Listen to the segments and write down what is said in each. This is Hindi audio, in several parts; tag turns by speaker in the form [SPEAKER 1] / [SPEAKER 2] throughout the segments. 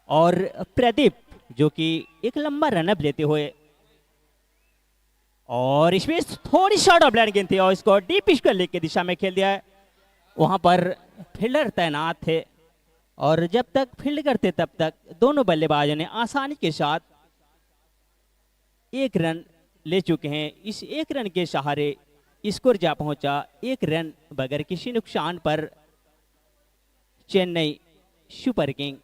[SPEAKER 1] और प्रदीप जो कि एक लंबा रनअप लेते हुए, और इसमें थोड़ी शॉर्ट ऑफ लाइन गेंद थी और इसको डीप स्क्वायर लेग की दिशा में खेल दिया है। वहां पर फील्डर तैनात थे और जब तक फील्ड करते तब तक दोनों बल्लेबाजों ने आसानी के साथ एक रन ले चुके हैं। इस एक रन के सहारे स्कोर जा पहुंचा 1 रन बगैर किसी नुकसान पर चेन्नई सुपर किंग।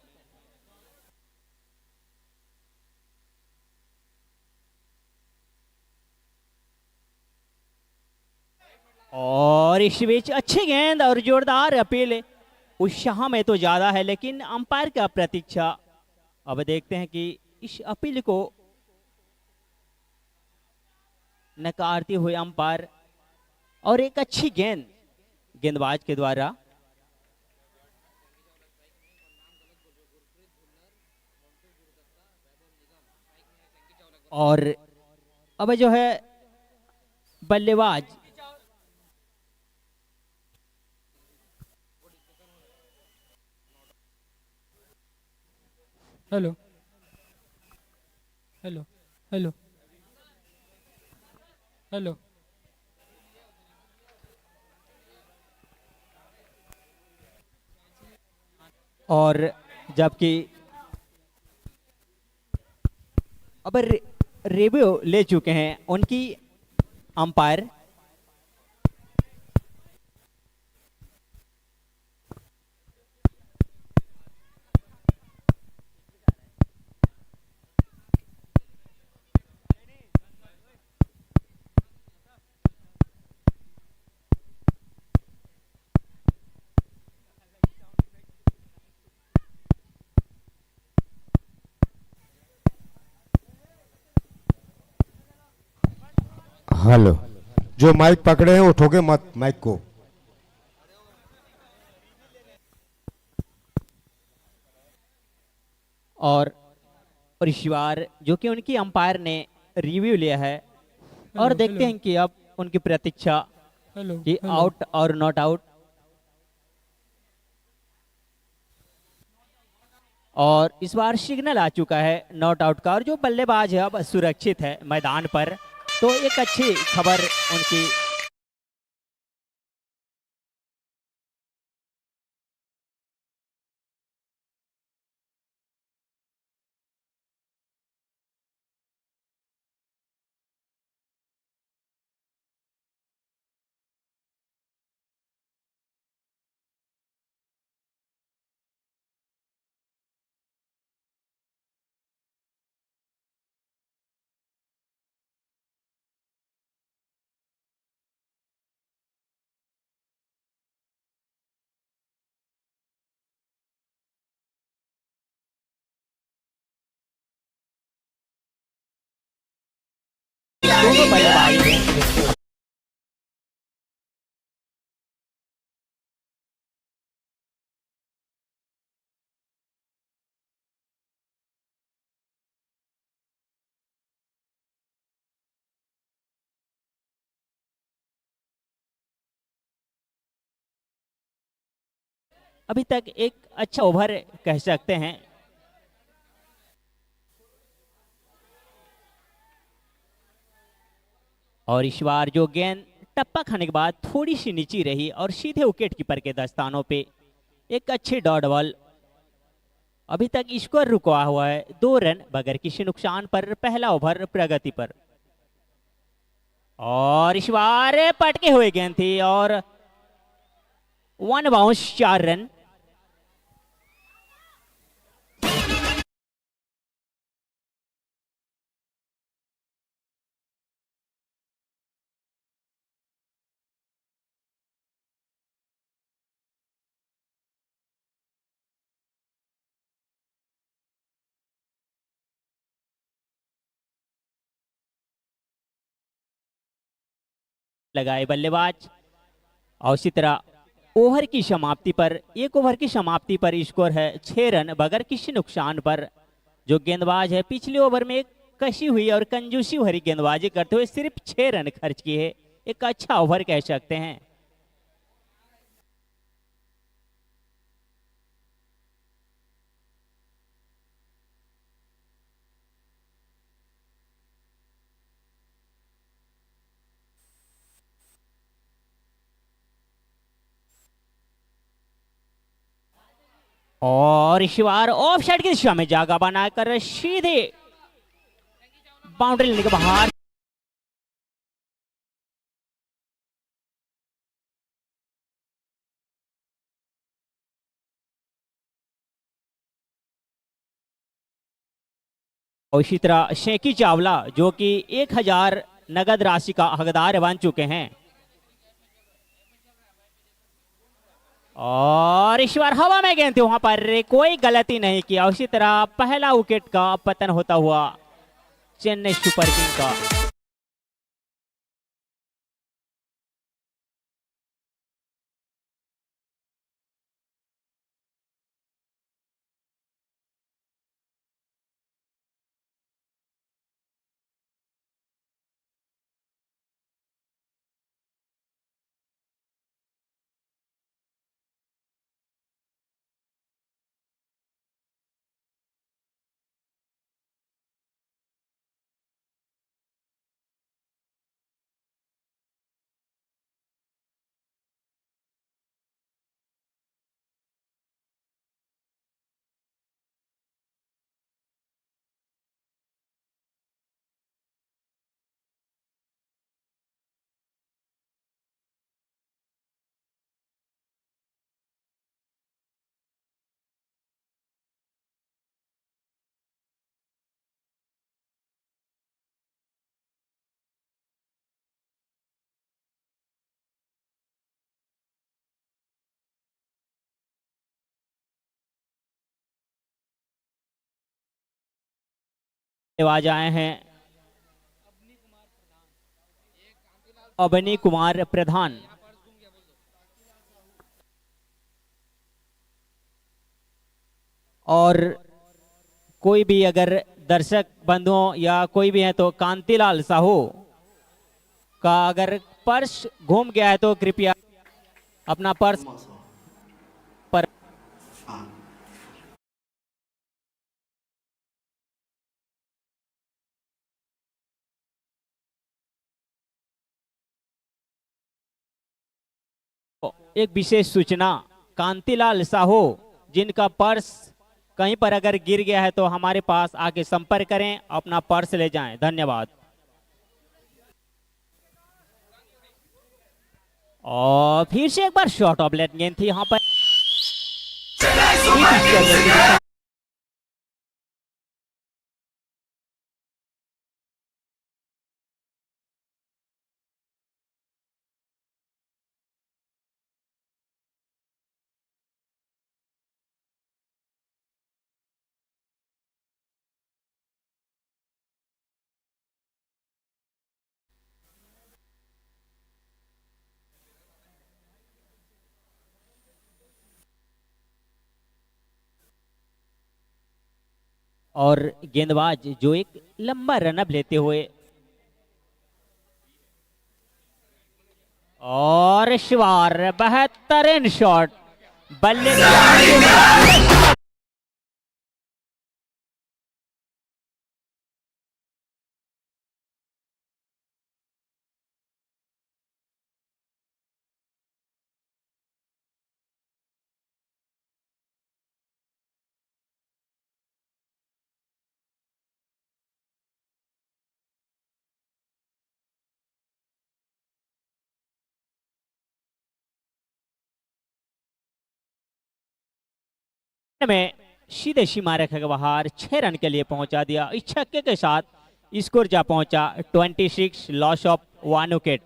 [SPEAKER 1] और इस बीच अच्छी गेंद और जोरदार अपील, उत्साह में तो ज्यादा है लेकिन अंपायर का प्रतीक्षा। अब देखते हैं कि इस अपील को नकारते हुए अंपायर, और एक अच्छी गेंद गेंदबाज के द्वारा। और अब जो है बल्लेबाज
[SPEAKER 2] हेलो हेलो हेलो हेलो।
[SPEAKER 1] और जबकि अब रिव्यू ले चुके हैं उनकी अंपायर।
[SPEAKER 3] हेलो। जो माइक पकड़े हैं वो ठोके मत माइक को।
[SPEAKER 1] और इस बार जो कि उनकी अंपायर ने रिव्यू लिया है और
[SPEAKER 2] हेलो
[SPEAKER 1] देखते
[SPEAKER 2] हेलो
[SPEAKER 1] हैं कि अब उनकी प्रतीक्षा
[SPEAKER 2] हेलो
[SPEAKER 1] कि
[SPEAKER 2] हेलो।
[SPEAKER 1] आउट और नॉट आउट। और इस बार सिग्नल आ चुका है नॉट आउट का और जो बल्लेबाज है अब सुरक्षित है मैदान पर, तो एक अच्छी खबर उनकी। दोनों बल्लेबाज हैं। अभी तक एक अच्छा ओवर कह सकते हैं। और इस बार जो गेंद टप्पा खाने के बाद थोड़ी सी नीची रही और सीधे विकेट कीपर के दस्तानों पे एक अच्छी डॉट बॉल। अभी तक स्कोर रुका हुआ है 2 रन बगैर किसी नुकसान पर, पहला ओवर प्रगति पर। और इस बार पटके हुए गेंद थी और 1 बाउंस 4 रन। लगाए बल्लेबाज और इसी तरह ओवर की समाप्ति पर, एक ओवर की समाप्ति पर स्कोर है 6 रन बगैर किसी नुकसान पर। जो गेंदबाज है पिछले ओवर में एक कशी हुई और कंजूसी भरी गेंदबाजी करते हुए सिर्फ 6 रन खर्च किए, एक अच्छा ओवर कह सकते हैं। और इस बार ऑफ साइड की दिशा में जगह बनाकर सीधे बाउंड्री लेने के बाहर। और इसी तरह शेकी चावला जो कि 1000 नगद राशि का हकदार बन चुके हैं। और इस बार हवा में गेंद थी, वहां पर कोई गलती नहीं किया। उसी तरह पहला विकेट का पतन होता हुआ चेन्नई सुपर किंग का। आवाज आए हैं अबनी कुमार प्रधान। और कोई भी अगर दर्शक बंधुओं या कोई भी है तो कांतिलाल साहू का अगर पर्स घूम गया है तो कृपया अपना पर्स पर। एक विशेष सूचना, कांतिलाल साहू जिनका पर्स कहीं पर अगर गिर गया है तो हमारे पास आके संपर्क करें, अपना पर्स ले जाएं। धन्यवाद। और फिर से एक बार शॉर्ट ऑफ लेट गेंद थी यहां पर। और गेंदबाज जो एक लंबा रनअप लेते हुए और इस बार बेहतरीन शॉट बल्ले में सीधे सीमा रेखा के बाहर 6 रन के लिए पहुंचा दिया। इस छक्के के साथ स्कोर जा पहुंचा 26, लॉस ऑफ 1 विकेट।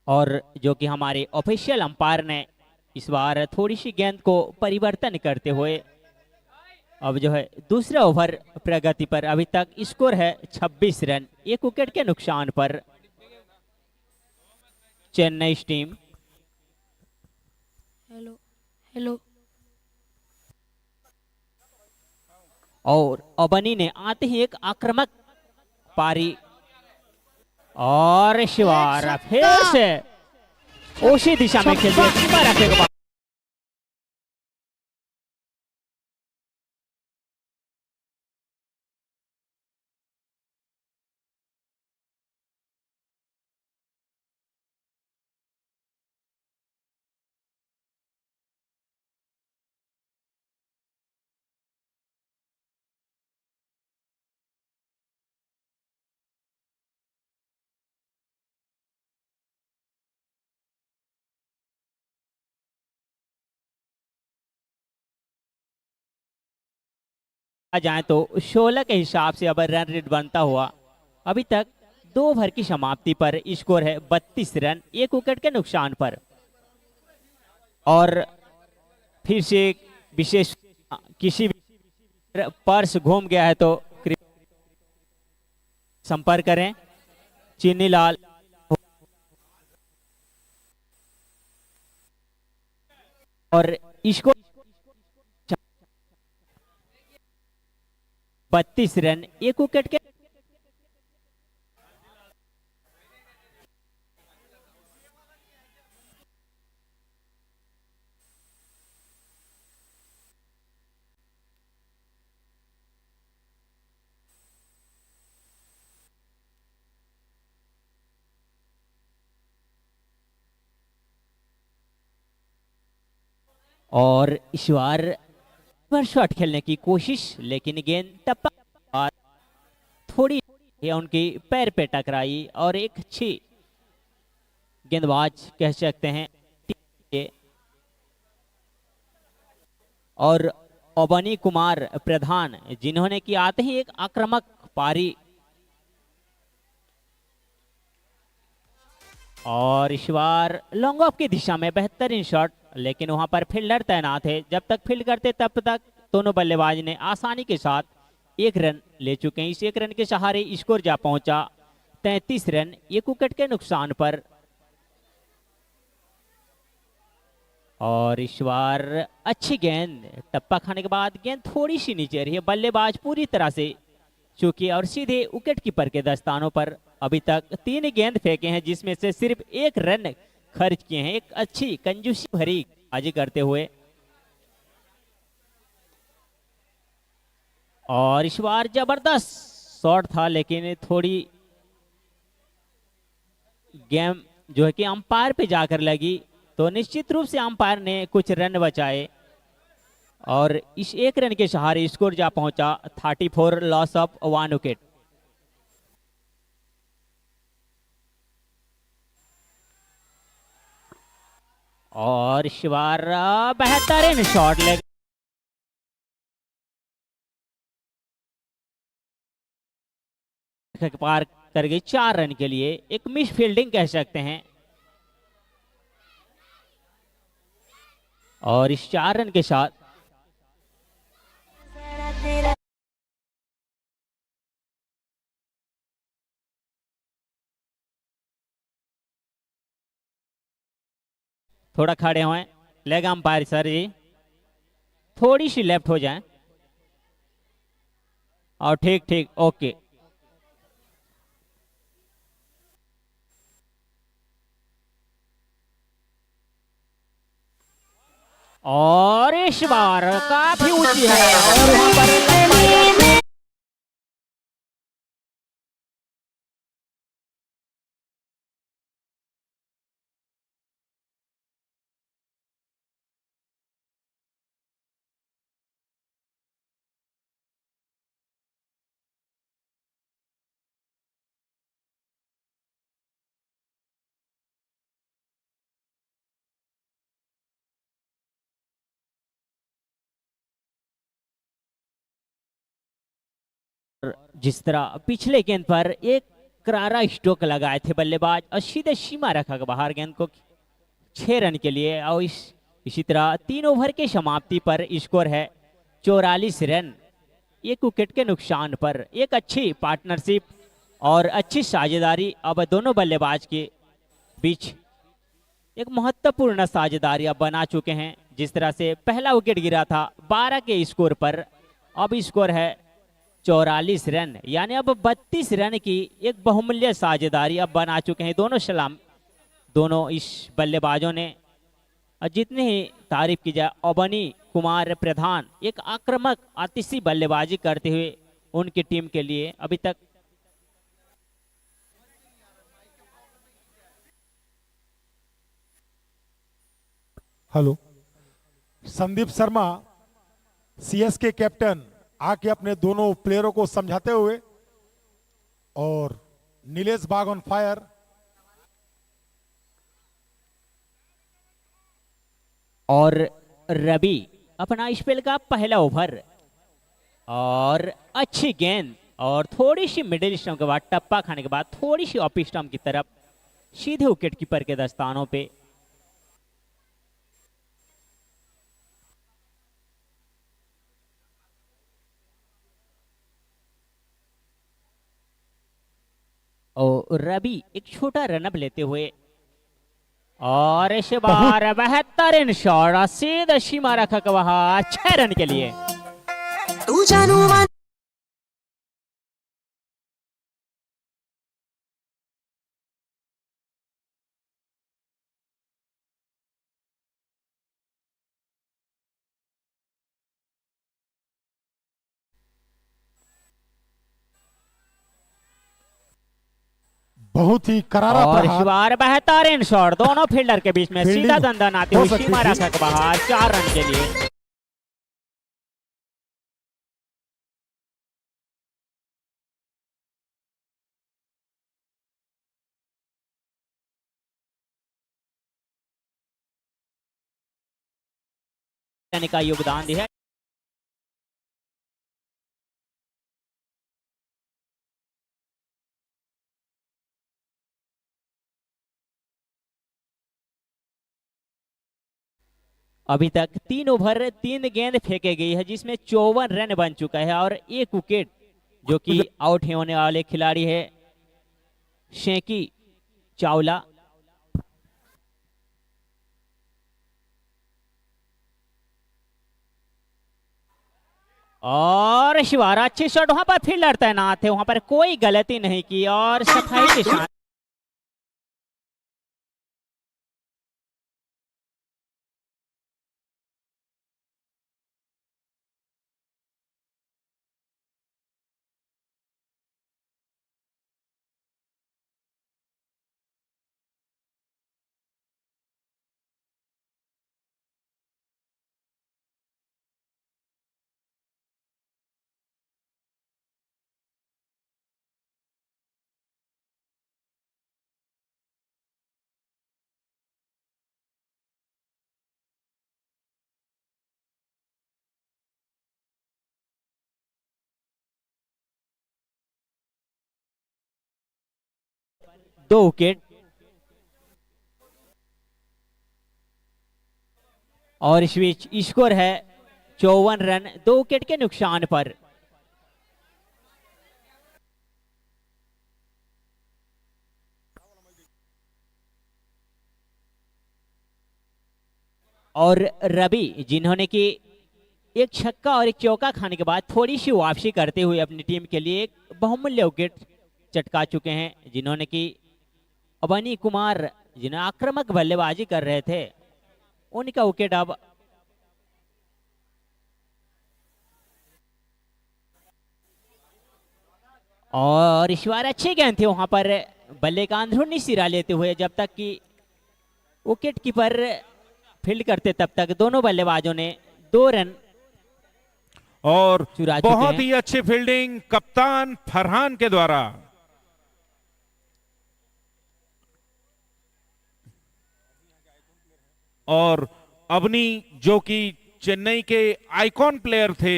[SPEAKER 1] और जो कि हमारे ऑफिशियल अंपायर ने इस बार थोड़ी सी गेंद को परिवर्तन करते हुए अब जो है दूसरे ओवर प्रगति पर अभी तक स्कोर है 26 रन, 1 विकेट के नुकसान पर चेन्नई टीम।
[SPEAKER 2] Hello hello.
[SPEAKER 1] और अबनी ने आते ही एक आक्रामक पारी और शिवार फिर से उसी दिशा में खेल दिया। आ जाए तो 16 के हिसाब से अब रन रेट बनता हुआ अभी तक 2 ओवर की समाप्ति पर स्कोर है 32 रन 1 विकेट के नुकसान पर। और फिर से एक विशेष किसी पर्स घूम गया है तो संपर्क करें। चीनी लाल और इसको 32 रन 1 विकेट के और इस बार शॉट खेलने की कोशिश लेकिन गेंद टप्पा और थोड़ी उनकी पैर पे टकराई और एक अच्छी गेंदबाज कह सकते हैं और अवनी कुमार प्रधान जिन्होंने कि आते ही एक आक्रामक पारी और इस बार लॉन्ग ऑफ की दिशा में बेहतरीन शॉट लेकिन वहां पर फील्डर तैनात है। जब तक फील्ड करते तब तक दोनों बल्लेबाज ने आसानी के साथ 1 रन ले चुके हैं। इस 1 रन के सहारे स्कोर जा पहुंचा 33 रन 1 विकेट के नुकसान पर। और इस बार अच्छी गेंद टप्पा खाने के बाद गेंद थोड़ी सी नीचे रही है। बल्लेबाज पूरी तरह से चूकी और सीधे विकेट कीपर के दस्तानों पर अभी तक 3 गेंद फेंके हैं जिसमें से सिर्फ 1 रन खर्च किए हैं। एक अच्छी कंजूसी भरी बाजी करते हुए और इस बार जबरदस्त शॉट था लेकिन थोड़ी गेम जो है कि अंपायर पे जाकर लगी तो निश्चित रूप से अंपायर ने कुछ रन बचाए और इस 1 रन के सहारे स्कोर जा पहुंचा 34 लॉस ऑफ 1 विकेट। और इस बार बेहतरीन शॉट ले पार कर गई 4 रन के लिए। एक मिस फील्डिंग कह सकते हैं और इस 4 रन के साथ थोड़ा खड़े हुए लेग अंपायर सर जी थोड़ी सी लेफ्ट हो जाए और ठीक ठीक ओके। और इस बार काफी ऊंची है और वहां पर जिस तरह पिछले गेंद पर एक करारा स्ट्रोक लगाए थे बल्लेबाज और सीधे सीमा रखा बाहर गेंद को 6 रन के लिए। और इसी तरह 3 ओवर के समाप्ति पर स्कोर है 44 रन 1 विकेट के नुकसान पर। एक अच्छी पार्टनरशिप और अच्छी साझेदारी अब दोनों बल्लेबाज के बीच एक महत्वपूर्ण साझेदारी अब बना चुके हैं। जिस तरह से पहला विकेट गिरा था 12 के स्कोर पर अब स्कोर है 44 रन यानी अब 32 रन की एक बहुमूल्य साझेदारी अब बना चुके हैं दोनों इस बल्लेबाजों ने। और जितनी ही तारीफ की जाए अवनी कुमार प्रधान एक आक्रामक आतिशी बल्लेबाजी करते हुए उनकी टीम के लिए अभी तक
[SPEAKER 2] hello Sandeep Sharma CSK captain आके अपने दोनों प्लेयरों को समझाते हुए और नीलेश बाग ऑन फायर
[SPEAKER 1] और रवि अपना स्पेल का पहला ओवर और अच्छी गेंद और थोड़ी सी मिडिल स्टंप के बाद टप्पा खाने के बाद थोड़ी सी ऑफ स्टंप की तरफ सीधे विकेट कीपर के दस्तानों पे। और रवि एक छोटा रनअप लेते हुए और इस बार बेहतरीन शॉट सीधा सीमा रखा वहां 6 रन के लिए।
[SPEAKER 4] तू जानू मान
[SPEAKER 2] बहुत ही करारा
[SPEAKER 1] और इस
[SPEAKER 2] प्रहार।
[SPEAKER 1] बार बेहतरीन शॉट दोनों फील्डर के बीच में
[SPEAKER 2] फील्डिंग
[SPEAKER 1] सीधा दंदन आते
[SPEAKER 2] हो
[SPEAKER 1] हुए
[SPEAKER 2] सकती
[SPEAKER 1] सीमा
[SPEAKER 2] थी।
[SPEAKER 1] रखा के बाहर 4 रन के लिए। का योगदान दिया। अभी तक 3 ओवर 3 गेंद फेंके गई है जिसमें 54 रन बन चुका है और एक विकेट जो कि आउट होने वाले खिलाड़ी है शेकी चावला। और शिवारा अच्छी शॉट वहां पर फील्डर तैनात है वहां पर कोई गलती नहीं की और सफाई के साथ दो विकेट और इस बीच स्कोर है 54 रन 2 विकेट के नुकसान पर। और रवि जिन्होंने कि एक छक्का और एक चौका खाने के बाद थोड़ी सी वापसी करते हुए अपनी टीम के लिए एक बहुमूल्य विकेट चटका चुके हैं जिन्होंने कि अवनी कुमार जिन्हें आक्रामक बल्लेबाजी कर रहे थे उनका विकेट अब और इस बार अच्छी गेंद थी वहां पर बल्ले का अंदरूनी सिरा लेते हुए जब तक कि विकेट कीपर फील्ड करते तब तक दोनों बल्लेबाजों ने 2 रन
[SPEAKER 5] और
[SPEAKER 1] चुरा चुके
[SPEAKER 5] बहुत
[SPEAKER 1] हैं।
[SPEAKER 5] ही अच्छी फील्डिंग कप्तान फरहान के द्वारा। और अवनी जो कि चेन्नई के आइकॉन प्लेयर थे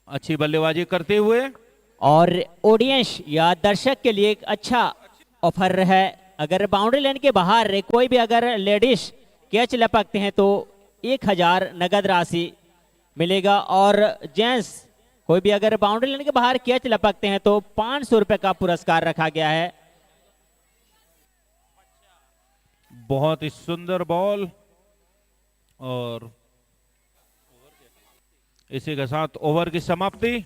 [SPEAKER 5] अच्छी बल्लेबाजी करते हुए।
[SPEAKER 1] और ऑडियंस या दर्शक के लिए एक अच्छा ऑफर है अगर बाउंड्री लाइन के बाहर कोई भी अगर लेडीज कैच लपकते हैं तो 1000 नगद राशि मिलेगा और जेंट्स कोई भी अगर बाउंड्री लाइन के बाहर कैच लपकते हैं तो 500 रुपए का पुरस्कार रखा गया है।
[SPEAKER 5] बहुत ही सुंदर बॉल और इसी के साथ ओवर की समाप्ति।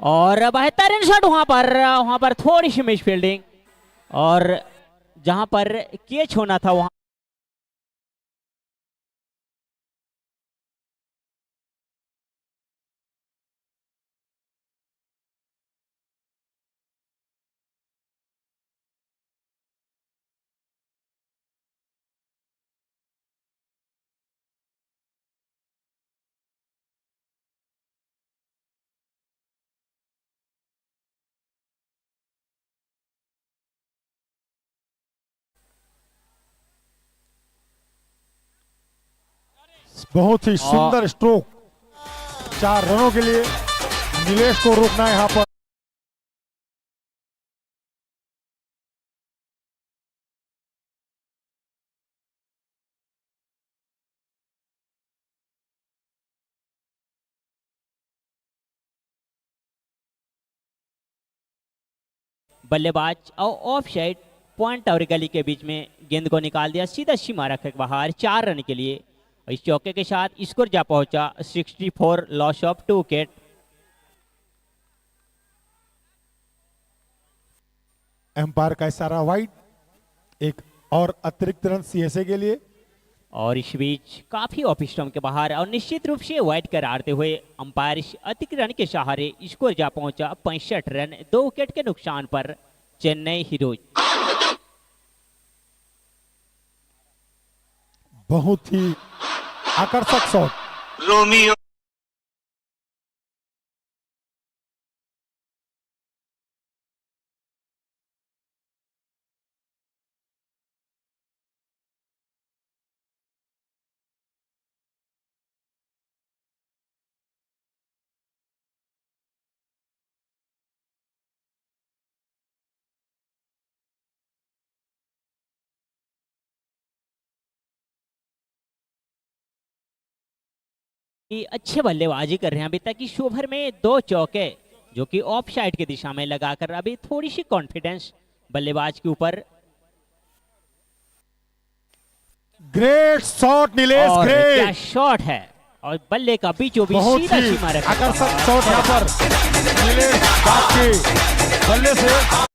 [SPEAKER 1] और बेहतरीन शॉट वहां पर थोड़ी सी मिस फील्डिंग, और जहां पर कैच होना था वहां
[SPEAKER 2] बहुत ही सुंदर स्ट्रोक, 4 रनों के लिए नीलेश को रोकना है यहाँ पर।
[SPEAKER 1] बल्लेबाज और ऑफ साइड पॉइंट और गली के बीच में गेंद को निकाल दिया, सीधा सीमा रखकर बाहर 4 रन के लिए। इस चौके के साथ स्कोर जा पहुंचा 64, लॉस ऑफ 2 विकेट।
[SPEAKER 2] एम्पायर का इशारा वाइड, एक और अतिरिक्त रन सीएसए के लिए।
[SPEAKER 1] और इस बीच काफी ऑफ स्टंप के बाहर और निश्चित रूप से वाइड करारते हुए अंपायर इस अतिरिक्त रन के सहारे स्कोर जा पहुंचा 65 रन, 2 विकेट के नुकसान पर चेन्नई हीरोज।
[SPEAKER 2] बहुत ही आकर्षक शॉट,
[SPEAKER 4] रोमियो
[SPEAKER 1] कि अच्छे बल्लेबाजी कर रहे हैं अभी तक इस ओवर में 2 चौके, जो कि ऑफ साइड की दिशा में लगाकर अभी थोड़ी सी कॉन्फिडेंस बल्लेबाज के ऊपर।
[SPEAKER 2] ग्रेट शॉट नीलेश,
[SPEAKER 1] और क्या
[SPEAKER 2] ग्रेट,
[SPEAKER 1] शॉट है, और बल्ले का बीचों बीच
[SPEAKER 2] बहुत
[SPEAKER 1] सीधा
[SPEAKER 2] ही
[SPEAKER 1] सीमा रखा।
[SPEAKER 2] आकर्षक शॉट यहाँ पर नीलेश बाग के बल्ले से।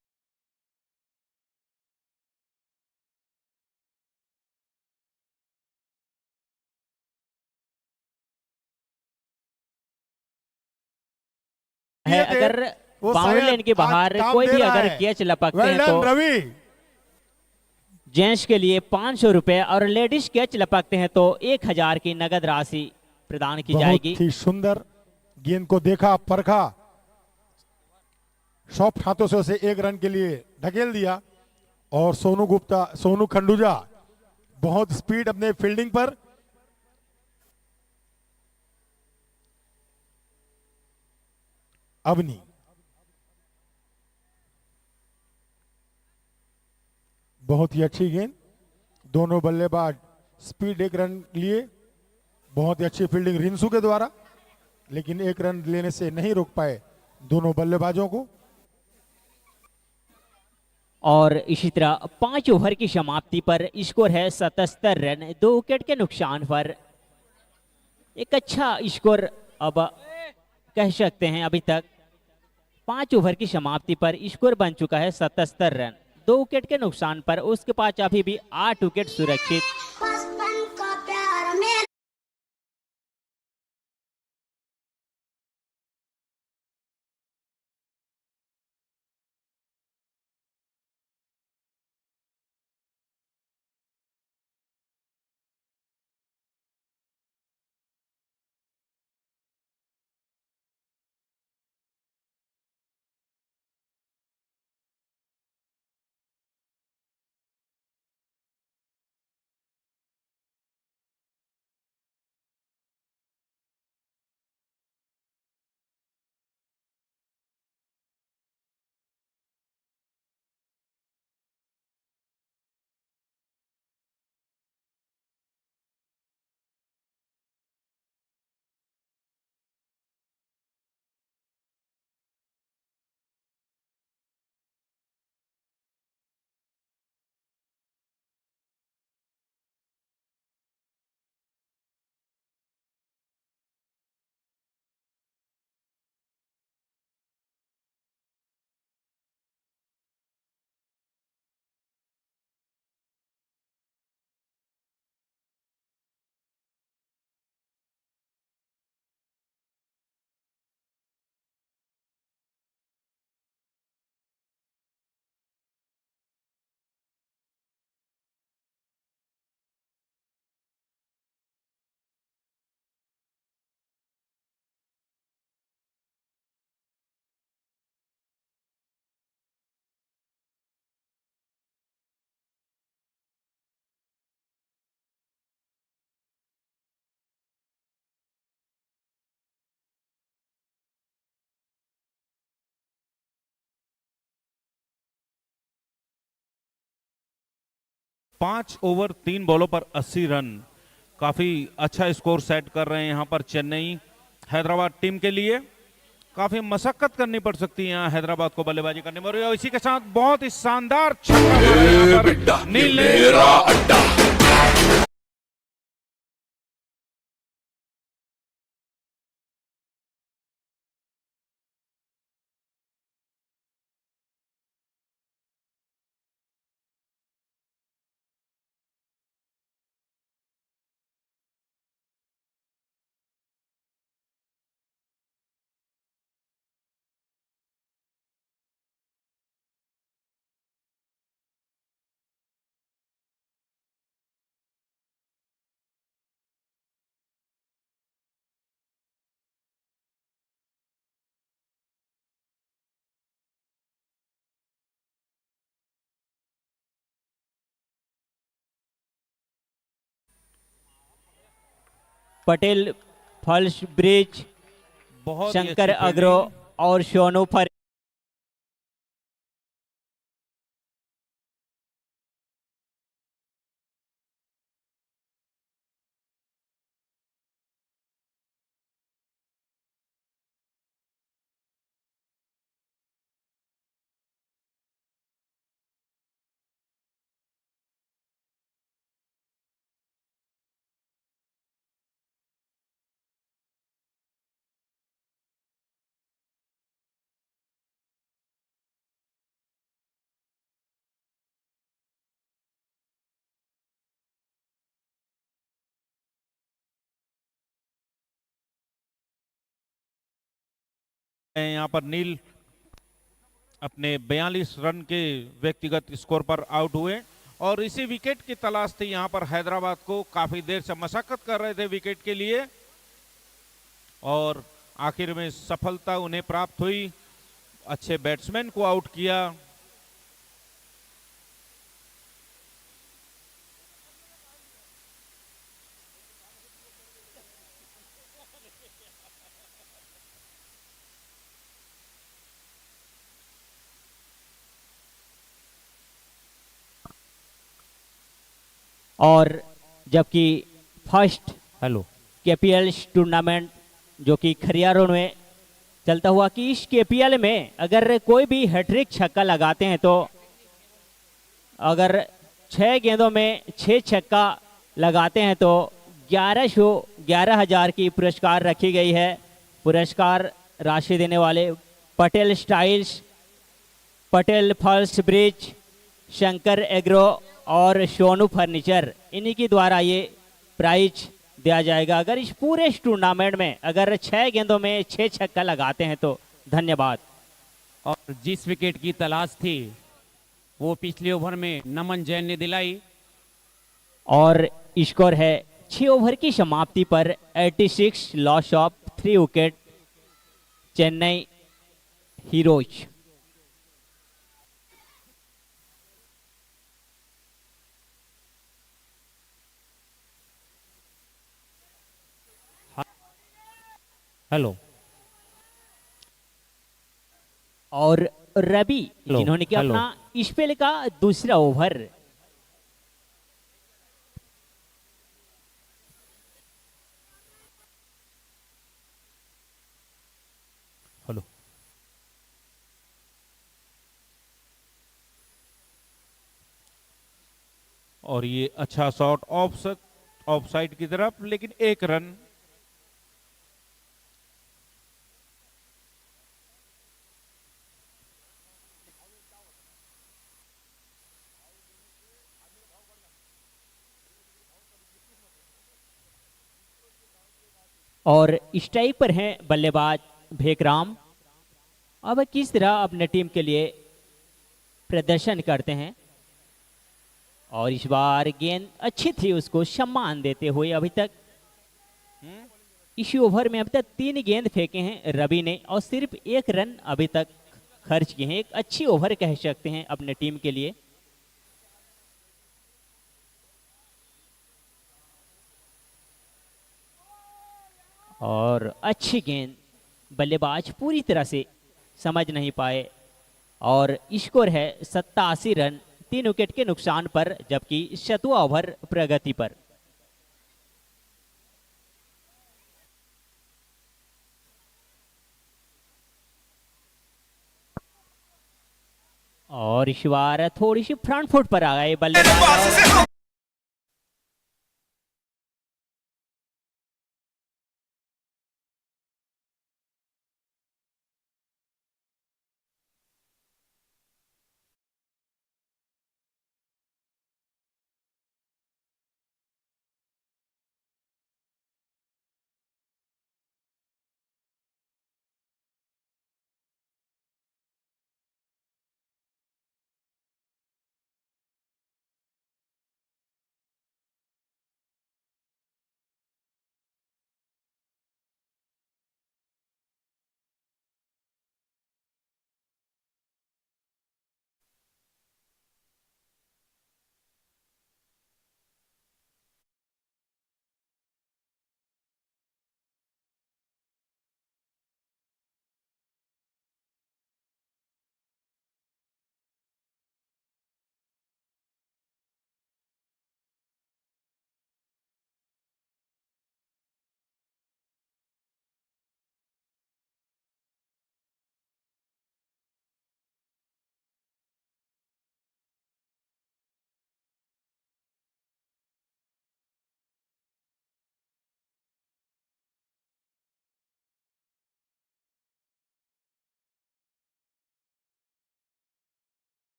[SPEAKER 1] है अगर
[SPEAKER 2] वो
[SPEAKER 1] बाउंड्री
[SPEAKER 2] शायद
[SPEAKER 1] लाइन के बाहर
[SPEAKER 2] आज काम
[SPEAKER 1] कोई
[SPEAKER 2] दे
[SPEAKER 1] भी
[SPEAKER 2] रहा
[SPEAKER 1] अगर
[SPEAKER 2] है।
[SPEAKER 1] कैच लपकते
[SPEAKER 2] वेल
[SPEAKER 1] हैं
[SPEAKER 2] डन
[SPEAKER 1] तो
[SPEAKER 2] रवि।
[SPEAKER 1] जेंट्स के लिए 500 रुपए और लेडीज कैच लपकते हैं तो 1000 की नगद राशि प्रदान की जाएगी।
[SPEAKER 2] बहुत ही सुंदर गेंद को देखा, परखा, सॉफ्ट हाथों से उसे 1 रन के लिए ढकेल दिया। और सोनू खंडूजा बहुत स्पीड अपने फील्डिंग पर। अवनी बहुत ही अच्छी गेंद, दोनों बल्लेबाज स्पीड 1 रन लिए, बहुत ही अच्छी फील्डिंग रिंसू के द्वारा, लेकिन 1 रन लेने से नहीं रोक पाए दोनों बल्लेबाजों को।
[SPEAKER 1] और इसी तरह 5 ओवर की समाप्ति पर स्कोर है 77 रन, 2 विकेट के नुकसान पर। एक अच्छा स्कोर अब कह सकते हैं। अभी तक 5 ओवर की समाप्ति पर स्कोर बन चुका है 77 रन, 2 विकेट के नुकसान पर। उसके पास अभी भी 8 विकेट सुरक्षित।
[SPEAKER 5] 5 ओवर 3 बॉलों पर 80 रन, काफी अच्छा स्कोर सेट कर रहे हैं यहाँ पर चेन्नई हैदराबाद टीम के लिए। काफी मशक्कत करनी पड़ सकती है यहाँ हैदराबाद को बल्लेबाजी करने में, और इसी के साथ बहुत ही शानदार छक्का मारा यहाँ पर नील ने।
[SPEAKER 1] पटेल फल्स ब्रिज,
[SPEAKER 5] बहुत ही
[SPEAKER 1] शंकर
[SPEAKER 5] अच्छी
[SPEAKER 1] अग्रो
[SPEAKER 5] fielding।
[SPEAKER 1] और सोनू फर
[SPEAKER 5] यहाँ पर नील अपने 42 रन के व्यक्तिगत स्कोर पर आउट हुए, और इसी विकेट की तलाश थी यहाँ पर हैदराबाद को। काफी देर से मशक्कत कर रहे थे विकेट के लिए, और आखिर में सफलता उन्हें प्राप्त हुई। अच्छे बैट्समैन को आउट किया।
[SPEAKER 1] और जबकि फर्स्ट
[SPEAKER 5] हेलो
[SPEAKER 1] केपीएल टूर्नामेंट जो कि खरियारों में चलता हुआ कि इस केपीएल में अगर कोई भी हैट्रिक छक्का लगाते हैं तो अगर 6 गेंदों में 6 छक्का लगाते हैं तो 11,000 की पुरस्कार रखी गई है। पुरस्कार राशि देने वाले पटेल स्टाइल्स, पटेल फल्स ब्रिज, शंकर एग्रो और सोनू फर्नीचर, इन्हीं के द्वारा ये प्राइज दिया जाएगा अगर इस पूरे टूर्नामेंट में अगर 6 गेंदों में 6 छक्का लगाते हैं तो। धन्यवाद।
[SPEAKER 6] और जिस विकेट की तलाश थी वो पिछले ओवर में नमन जैन ने दिलाई।
[SPEAKER 1] और स्कोर है 6 ओवर की समाप्ति पर 86 loss of 3 wicket Chennai heroes.
[SPEAKER 6] Hello
[SPEAKER 1] और रवि
[SPEAKER 6] हेलो,
[SPEAKER 1] जिन्होंने कि
[SPEAKER 6] हेलो।
[SPEAKER 1] अपना स्पेल का दूसरा ओवर।
[SPEAKER 5] हेलो और ये अच्छा शॉट ऑफ साइड की तरफ, लेकिन 1 रन।
[SPEAKER 1] और स्ट्राइक पर हैं बल्लेबाज भेकराम। अब किस तरह अपने टीम के लिए प्रदर्शन करते हैं, और इस बार गेंद अच्छी थी, उसको सम्मान देते हुए अभी तक इस ओवर में अब तक 3 गेंद फेंके हैं रवि ने और सिर्फ 1 रन अभी तक खर्च किए हैं। एक अच्छी ओवर कह सकते हैं अपने टीम के लिए। और अच्छी गेंद बल्लेबाज पूरी तरह से समझ नहीं पाए, और स्कोर है 87 रन 3 विकेट के नुकसान पर, जबकि 7वां ओवर प्रगति पर। और इस बार थोड़ी सी फ्रंट फुट पर आ गए बल्लेबाज।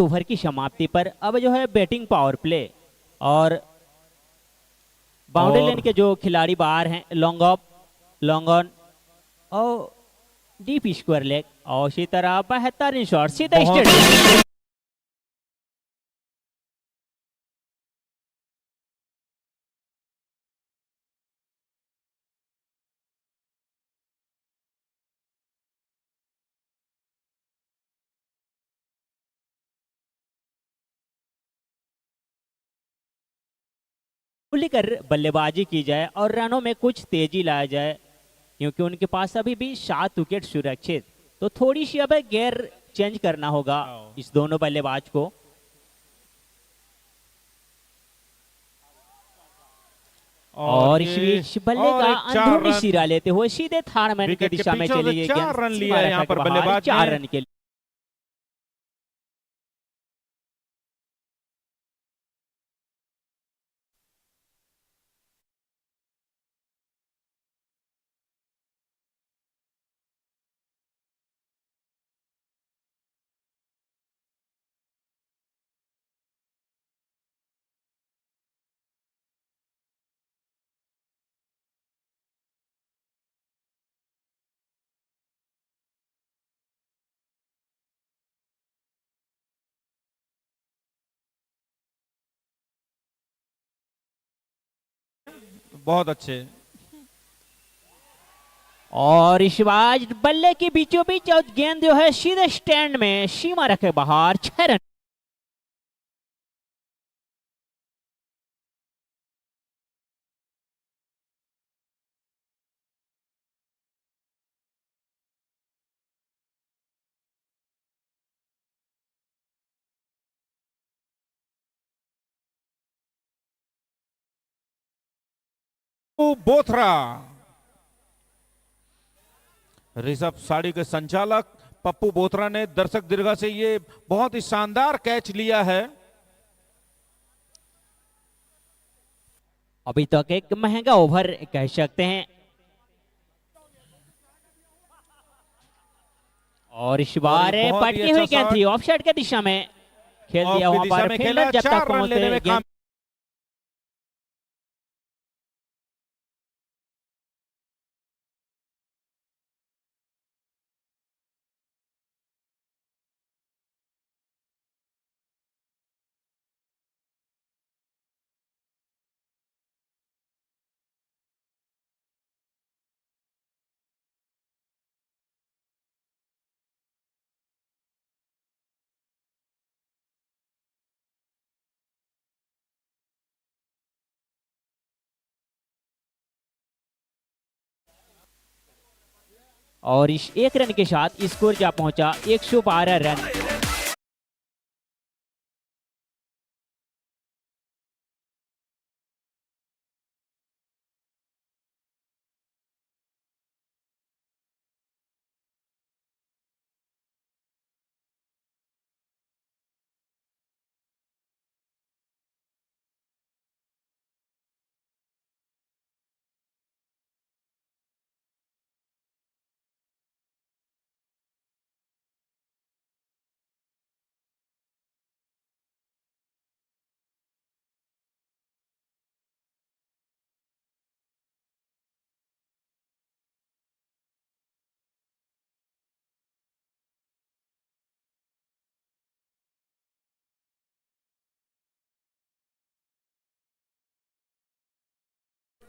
[SPEAKER 1] ओवर की समाप्ति पर अब जो है बैटिंग पावर प्ले, और बाउंड्री
[SPEAKER 5] और-
[SPEAKER 1] लाइन के जो खिलाड़ी बाहर हैं, लॉन्ग ऑफ, लॉन्ग ऑन और डीप स्क्वायर लेग, और इसी तरह 72 रन शॉट सीधा
[SPEAKER 5] बहुत-
[SPEAKER 1] स्टेट। खुलकर बल्लेबाजी की जाए और रनों में कुछ तेजी लाया जाए, क्योंकि उनके पास अभी भी 7 विकेट सुरक्षित। तो थोड़ी सी अब गेयर चेंज करना होगा इस दोनों बल्लेबाज को। और इस बीच बल्ले
[SPEAKER 5] और
[SPEAKER 1] का
[SPEAKER 5] एक 4
[SPEAKER 1] अंदरूनी
[SPEAKER 5] रन
[SPEAKER 1] सिरा लेते हुए सीधे थार्डमैन की
[SPEAKER 5] विकेट के
[SPEAKER 1] दिशा में
[SPEAKER 5] पीछे
[SPEAKER 1] चली
[SPEAKER 5] से
[SPEAKER 1] गई
[SPEAKER 5] 4
[SPEAKER 1] गेंद
[SPEAKER 5] रन
[SPEAKER 1] सीमा
[SPEAKER 5] लिया है
[SPEAKER 1] रेखा
[SPEAKER 5] यहाँ
[SPEAKER 1] के
[SPEAKER 5] पर
[SPEAKER 1] बाहर,
[SPEAKER 5] बल्लेबाज
[SPEAKER 1] 4
[SPEAKER 5] ने।
[SPEAKER 1] रन के लिए।
[SPEAKER 5] बहुत अच्छे।
[SPEAKER 1] और इस बार बल्ले के बीचों बीच और गेंद जो है सीधे स्टैंड में सीमा रखे बाहर, 6 रन।
[SPEAKER 5] बोथरा, ऋषभ साड़ी के संचालक पप्पू बोथरा ने दर्शक दीर्घा से ये बहुत ही शानदार कैच लिया है।
[SPEAKER 1] अभी तक एक महंगा ओवर कह सकते हैं। और इस बार
[SPEAKER 5] और बहुत ही
[SPEAKER 1] पटकी हुई
[SPEAKER 5] अच्छा
[SPEAKER 1] गेंद
[SPEAKER 5] शॉट।
[SPEAKER 1] थी, ऑफसाइड की दिशा में खेल
[SPEAKER 5] ऑफ
[SPEAKER 1] दिया
[SPEAKER 5] की
[SPEAKER 1] वहां
[SPEAKER 5] दिशा
[SPEAKER 1] पर
[SPEAKER 5] में
[SPEAKER 1] फील्डर
[SPEAKER 5] खेला,
[SPEAKER 1] जब
[SPEAKER 5] 4
[SPEAKER 1] तक
[SPEAKER 5] रन लेने
[SPEAKER 1] पहुंचे
[SPEAKER 5] में
[SPEAKER 1] गेंद और इस एक रन के साथ स्कोर जा पहुंचा 112 रन।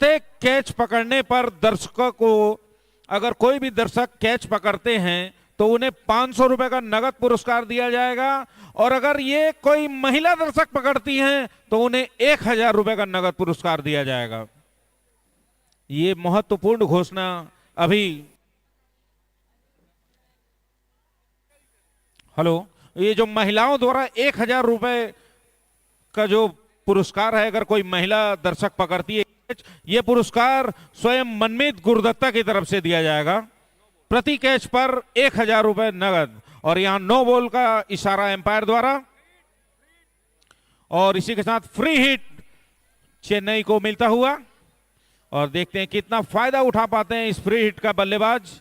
[SPEAKER 5] प्रत्येक कैच पकड़ने पर दर्शकों को, अगर कोई भी दर्शक कैच पकड़ते हैं तो उन्हें 500 रुपए का नगद पुरस्कार दिया जाएगा, और अगर ये कोई महिला दर्शक पकड़ती हैं तो उन्हें 1000 रुपए का नगद पुरस्कार दिया जाएगा। ये महत्वपूर्ण घोषणा अभी, हेलो, ये जो महिलाओं द्वारा 1000 रुपए का जो पुरस्कार है, अगर कोई महिला दर्शक पकड़ती है, ये पुरस्कार स्वयं मनमीत गुरुदत्ता की तरफ से दिया जाएगा। प्रति कैच पर 1000 रुपए नगद, और यहां नो बॉल का इशारा एम्पायर द्वारा, और इसी के साथ फ्री हिट चेन्नई को मिलता हुआ। और देखते हैं कितना फायदा उठा पाते हैं इस फ्री हिट का बल्लेबाज।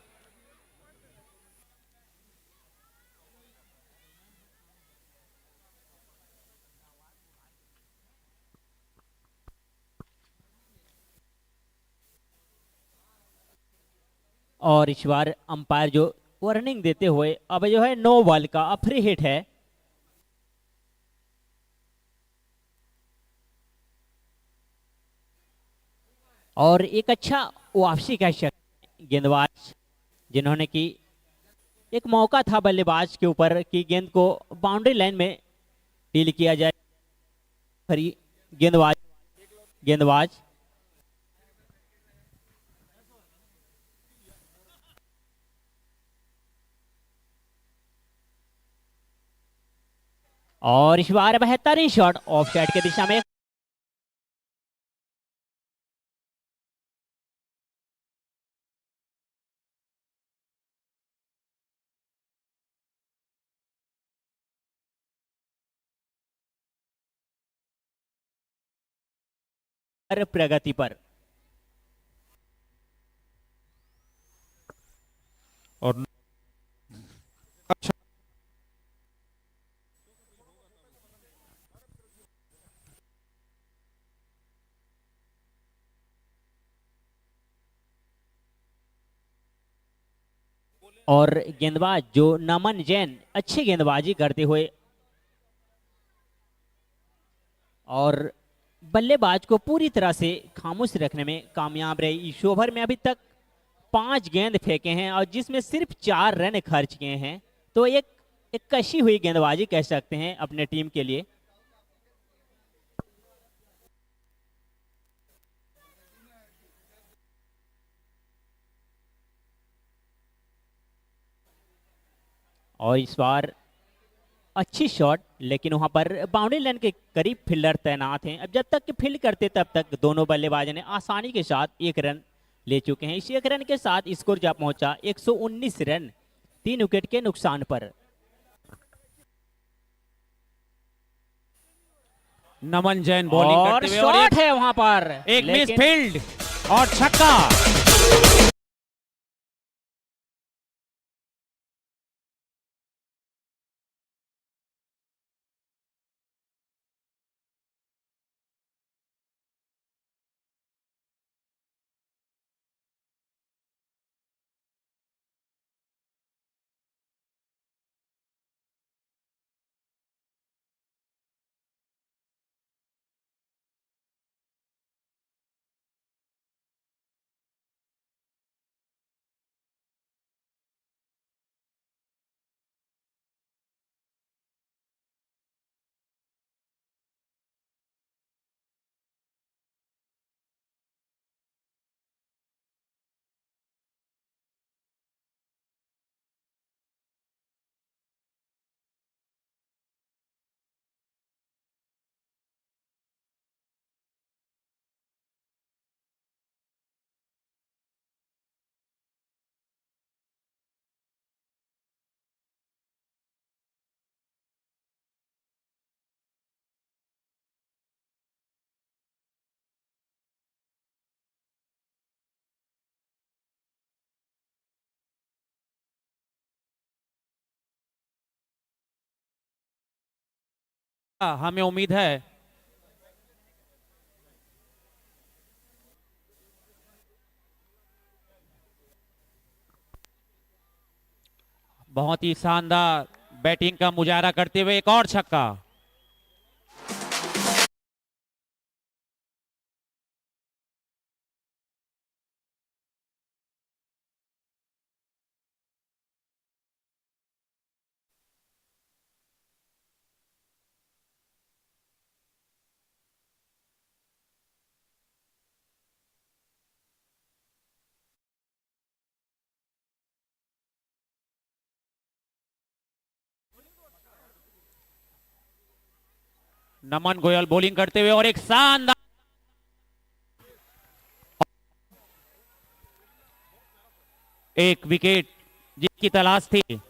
[SPEAKER 1] और इस बार अंपायर जो वार्निंग देते हुए अब जो है नो बॉल का फ्री हिट है। और एक अच्छा वापसी कह सकते गेंदबाज, जिन्होंने की एक मौका था बल्लेबाज के ऊपर कि गेंद को बाउंड्री लाइन में डील किया जाए। गेंदबाज गेंदबाज और इस बार बेहतरीन शॉट ऑफ साइड की दिशा में। प्रगति पर
[SPEAKER 5] और अच्छा,
[SPEAKER 1] और गेंदबाज जो नमन जैन अच्छी गेंदबाजी करते हुए और बल्लेबाज को पूरी तरह से खामोश रखने में कामयाब रहे। इस ओवर में अभी तक 5 गेंद फेंके हैं और जिसमें सिर्फ 4 रन खर्च किए हैं, तो एक कशी हुई गेंदबाजी कह सकते हैं अपने टीम के लिए। और इस बार अच्छी शॉट, लेकिन वहां पर बाउंड्री लाइन के करीब फील्डर तैनात हैं। अब जब तक कि फील्ड करते तब तक दोनों बल्लेबाजों ने आसानी के साथ 1 रन ले चुके हैं। इस 1 रन के साथ स्कोर जा पहुंचा 119 रन 3 विकेट के नुकसान पर।
[SPEAKER 6] नमन जैन बॉलिंग
[SPEAKER 1] और
[SPEAKER 6] करते हुए, और
[SPEAKER 1] शॉट है वहां पर,
[SPEAKER 6] एक मिस
[SPEAKER 1] लेकिन
[SPEAKER 6] फील्ड और छक्का। हमें उम्मीद है बहुत ही शानदार बैटिंग का मुजाहरा करते हुए एक और छक्का। नमन गोयल बॉलिंग करते हुए और एक शानदार एक विकेट जिसकी तलाश थी।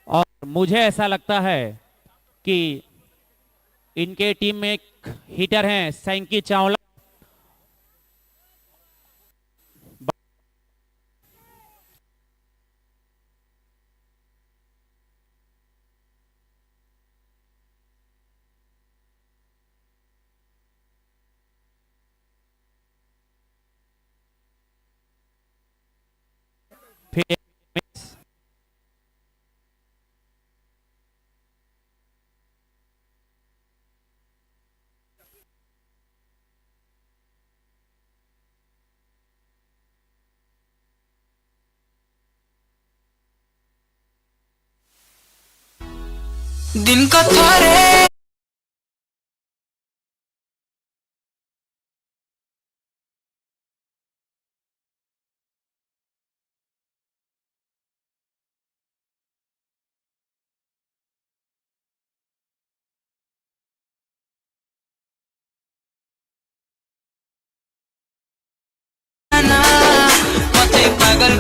[SPEAKER 6] और मुझे ऐसा लगता है कि इनके टीम में एक हिटर हैं सैंकी चावला। फिर
[SPEAKER 4] दिन का थारे ना मते पागल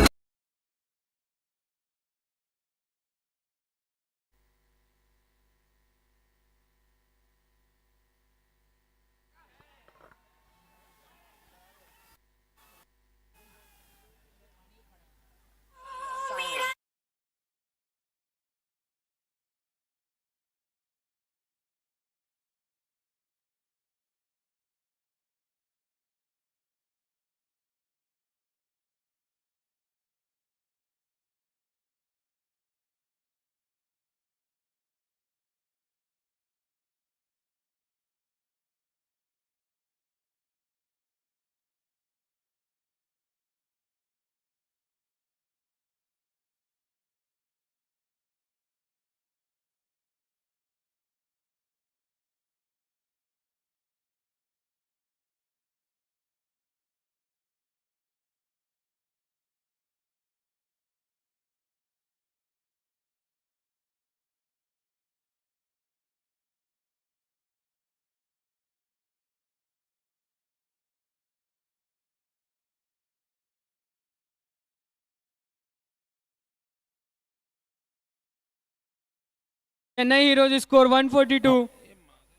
[SPEAKER 7] Chennai Heroes score 142,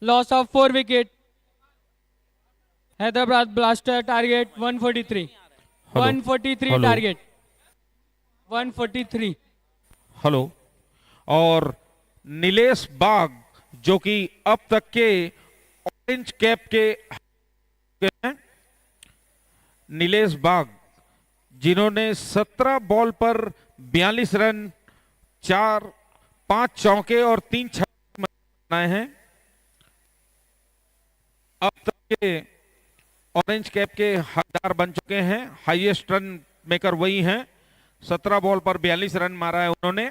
[SPEAKER 7] loss of 4 wicket. Hyderabad Blaster target 143.
[SPEAKER 5] Hello.
[SPEAKER 7] 143
[SPEAKER 5] Hello.
[SPEAKER 7] target. 143.
[SPEAKER 5] Hello. और नीलेश बाग जो कि अब तक के ऑरेंज कैप के हैं नीलेश बाग, जिन्होंने 17 बॉल पर 42 रन, 5 चौके और 3 छक्के बनाए हैं। अब तक के ऑरेंज कैप के हकदार बन चुके हैं। हाईएस्ट रन मेकर वही हैं, 17 बॉल पर 42 रन मारा है उन्होंने।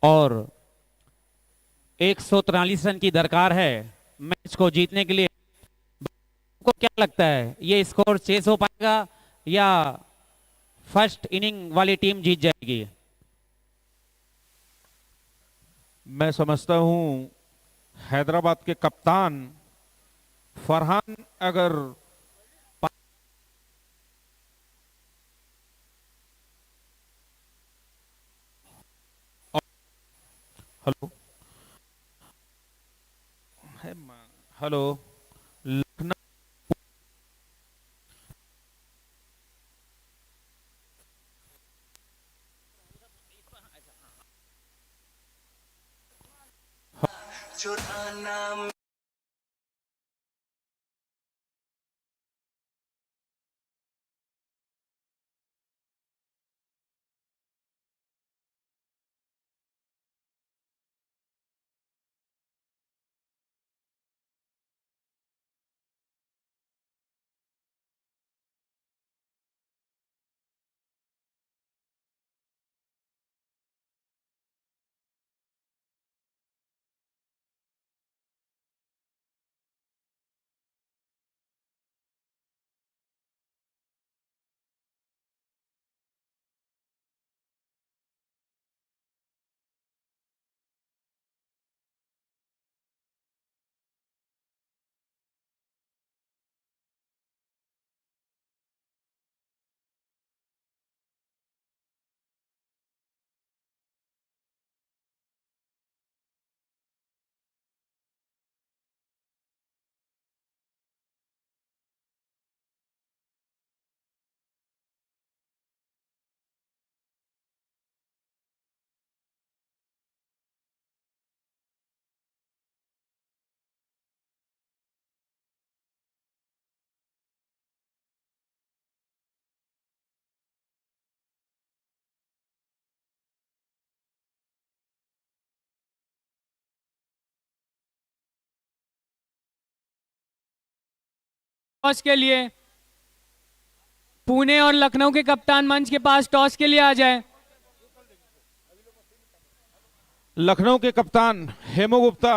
[SPEAKER 6] और 143 रन की दरकार है मैच को जीतने के लिए। आपको क्या लगता है, ये स्कोर चेस हो पाएगा या फर्स्ट इनिंग वाली टीम जीत जाएगी?
[SPEAKER 5] मैं समझता हूं हैदराबाद के कप्तान फरहान अगर हेलो हेलो लखनऊ
[SPEAKER 4] चुराना
[SPEAKER 7] टॉस के लिए पुणे और लखनऊ के कप्तान मंच के पास टॉस के लिए आ जाए।
[SPEAKER 5] लखनऊ के कप्तान हेमू गुप्ता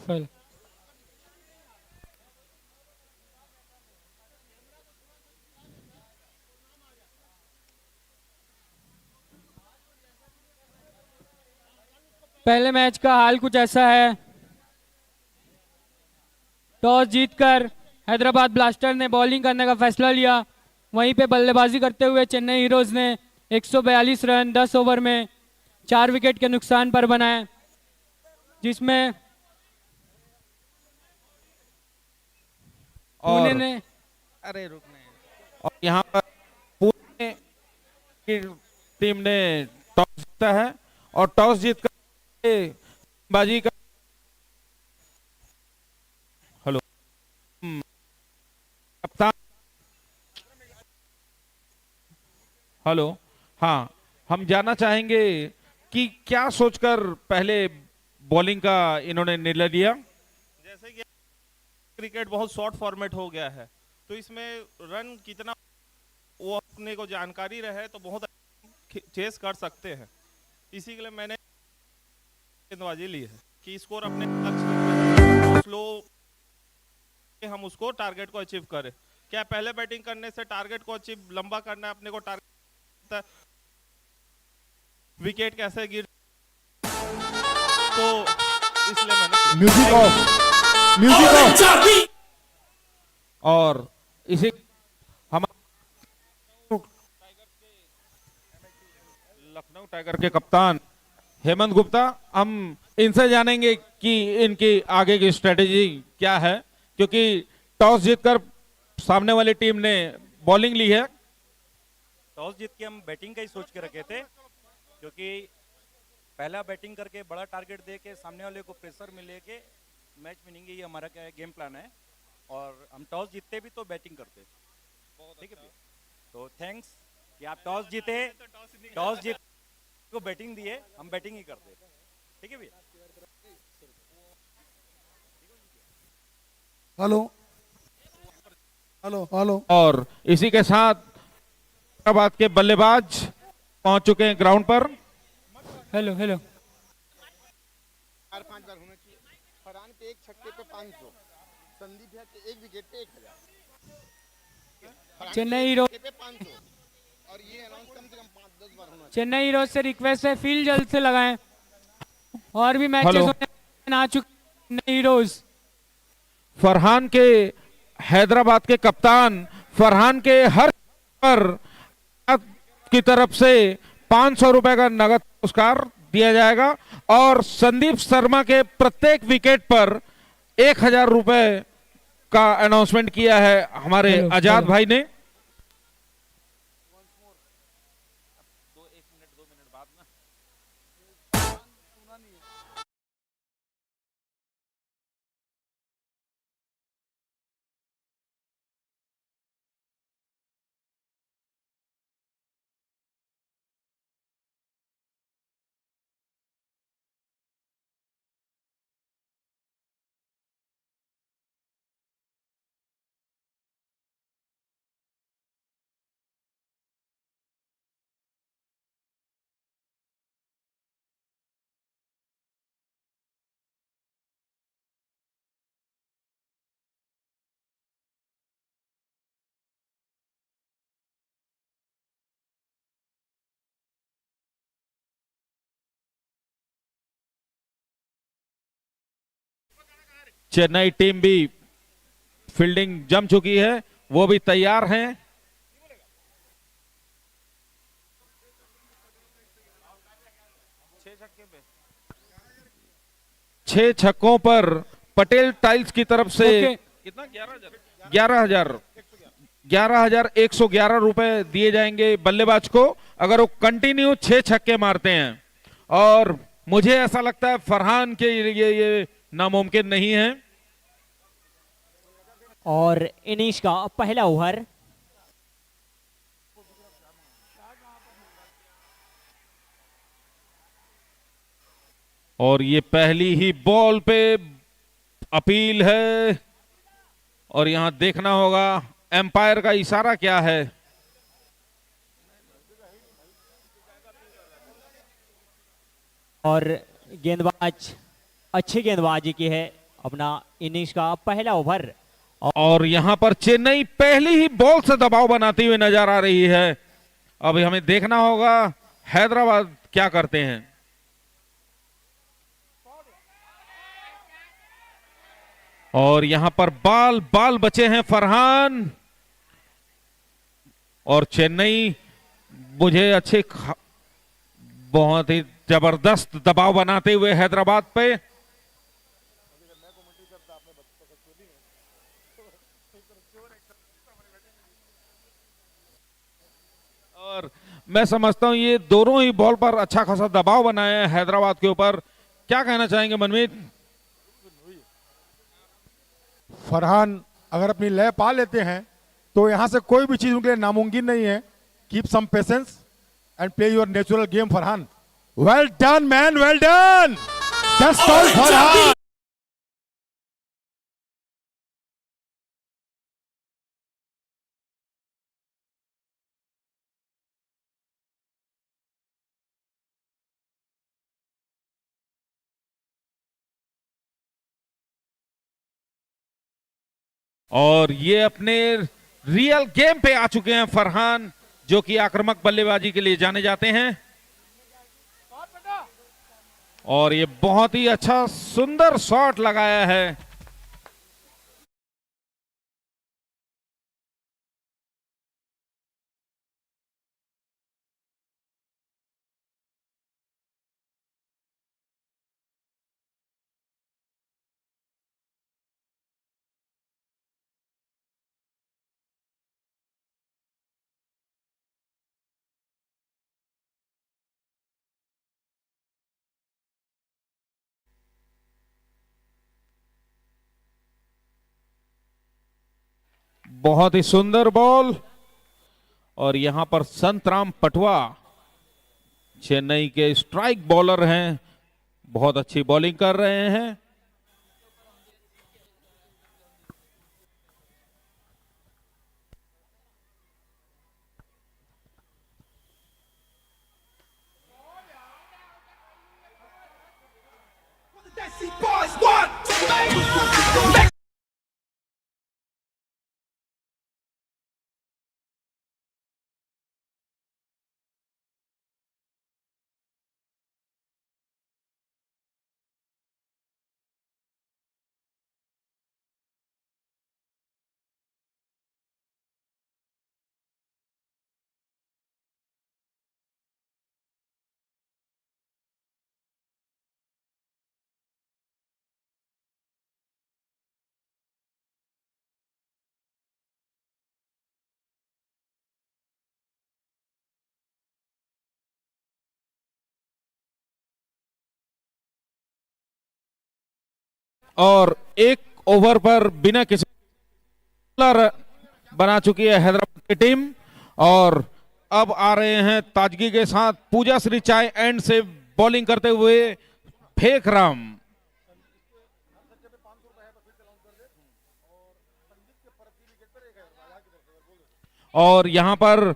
[SPEAKER 7] फल पहले मैच का हाल कुछ ऐसा है। टॉस जीतकर हैदराबाद ब्लास्टर ने बॉलिंग करने का फैसला लिया। वहीं पे बल्लेबाजी करते हुए चेन्नई हीरोज ने 142 रन 10 ओवर में 4 विकेट के नुकसान पर बनाए, जिसमें पुणे ने
[SPEAKER 5] अरे रुकने और यहाँ पर पुणे की टीम ने टॉस जीता है और टॉस जीतकर बाजी का हेलो कप्तान हेलो हाँ, हम जानना चाहेंगे कि क्या सोचकर पहले बॉलिंग का इन्होंने निर्णय लिया।
[SPEAKER 8] जैसे कि क्रिकेट बहुत शॉर्ट फॉर्मेट हो गया है, तो इसमें रन कितना वो अपने को जानकारी रहे तो बहुत चेस कर सकते हैं। इसी के लिए मैंने गेंदबाजी ली है कि स्कोर अपने लक्ष्य स्लो हम उसको टारगेट को अचीव करें। क्या पहले बैटिंग करने से टारगेट को अचीव लंबा करना है, अपने को टारगेट विकेट कैसे गिर, तो इसलिए मैंने
[SPEAKER 2] म्यूजिक ऑफ, म्यूजिक ऑफ।
[SPEAKER 5] और इसी हम लखनऊ टाइगर के कप्तान हेमंत गुप्ता, हम इनसे जानेंगे कि इनकी आगे की स्ट्रेटेजी क्या है, क्योंकि टॉस जीतकर सामने वाली टीम ने बॉलिंग ली है।
[SPEAKER 9] टॉस जीत के हम बैटिंग का ही सोच के रखे थे, क्योंकि पहला बैटिंग करके बड़ा टारगेट दे के सामने वाले को प्रेशर में लेके मैच विनिंग, ये हमारा क्या है गेम प्लान है। और हम टॉस जीतते भी तो बैटिंग करते। ठीक है भैया, तो थैंक्स कि आप टॉस जीते, टॉस जीत को बैटिंग दिए, हम बैटिंग ही करते। ठीक है भैया।
[SPEAKER 2] Hello hello hello.
[SPEAKER 5] और इसी के साथ हैदराबाद के बल्लेबाज पहुंच चुके हैं ग्राउंड पर।
[SPEAKER 7] Hello hello.
[SPEAKER 3] 4-5 बार होना चाहिए। फरहान पे एक छक्के पे 500, संदीप भैया के एक विकेट पे 1000,
[SPEAKER 7] चेन्नई हीरो
[SPEAKER 3] पे 500, और ये अनाउंस कम से कम 5-10 बार होना
[SPEAKER 7] चेन्नई हीरोज से रिक्वेस्ट है फील्ड जल्द से लगाएं। और भी मैचेस
[SPEAKER 5] हेलो।
[SPEAKER 7] होने आ चुके चेन्नई हीरोज।
[SPEAKER 5] फरहान के हैदराबाद के कप्तान फरहान के हर पर की तरफ से 500 रुपए का नगद पुरस्कार दिया जाएगा, और संदीप शर्मा के प्रत्येक विकेट पर 1000 रुपए का अनाउंसमेंट किया है हमारे
[SPEAKER 7] हेलो,
[SPEAKER 5] आजाद
[SPEAKER 7] हेलो।
[SPEAKER 5] भाई ने। चेन्नई टीम भी फील्डिंग जम चुकी है, वो भी तैयार हैं। छह छक्कों पर पटेल टाइल्स की तरफ से
[SPEAKER 7] ओके।
[SPEAKER 5] कितना 11,111 रुपए दिए जाएंगे बल्लेबाज को अगर वो कंटिन्यू 6 छक्के मारते हैं। और मुझे ऐसा लगता है फरहान के लिए ये नामुमकिन नहीं है।
[SPEAKER 1] और इनिंग्स का पहला ओवर
[SPEAKER 5] और ये पहली ही बॉल पे अपील है, और यहां देखना होगा एम्पायर का इशारा क्या है।
[SPEAKER 1] और गेंदबाज अच्छी गेंदबाजी की है अपना इनिंग्स का पहला ओवर।
[SPEAKER 5] और यहां पर चेन्नई पहली ही बॉल से दबाव बनाती हुई नजर आ रही है। अब हमें देखना होगा हैदराबाद क्या करते हैं। और यहां पर बाल बाल बचे हैं फरहान, और चेन्नई मुझे बहुत ही जबरदस्त दबाव बनाते हुए हैदराबाद पे। और मैं समझता हूं ये दोनों ही बॉल पर अच्छा खासा दबाव बनाए हैं हैदराबाद के ऊपर। क्या कहना चाहेंगे मनमीत?
[SPEAKER 2] फरहान अगर अपनी लय पा लेते हैं तो यहां से कोई भी चीज उनके लिए नामुमकिन नहीं है। Keep some patience and play your natural game Farhan. Well done man, well done. That's all Farhan.
[SPEAKER 5] और ये अपने रियल गेम पे आ चुके हैं फरहान, जो कि आक्रामक बल्लेबाजी के लिए जाने जाते हैं। और ये बहुत ही अच्छा सुंदर शॉट लगाया है। बहुत ही सुंदर बॉल। और यहां पर संतराम पटवा चेन्नई के स्ट्राइक बॉलर हैं, बहुत अच्छी बॉलिंग कर रहे हैं। और एक ओवर पर बिना किसी बना चुकी है हैदराबाद की टीम। और अब आ रहे हैं ताजगी के साथ पूजा श्री चाय एंड से बॉलिंग करते हुए फेक राम। और यहां पर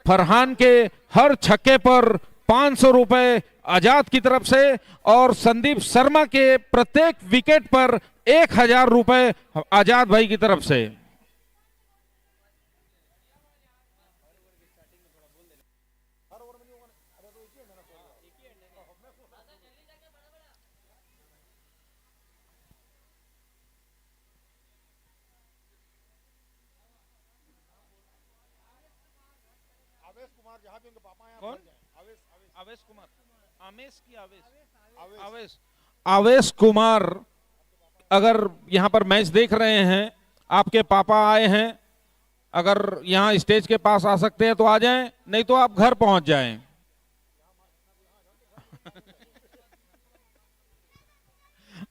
[SPEAKER 5] फरहान के हर छक्के पर 500 रुपए आजाद की तरफ से और संदीप शर्मा के प्रत्येक विकेट पर 1000 रुपए आजाद भाई की तरफ से। कौन? आवेश कुमार, आवेश की आवेश आवेश कुमार, अगर यहां पर मैच देख रहे हैं, आपके पापा आए हैं, अगर यहां स्टेज के पास आ सकते हैं तो आ जाएं, नहीं तो आप घर पहुंच जाएं।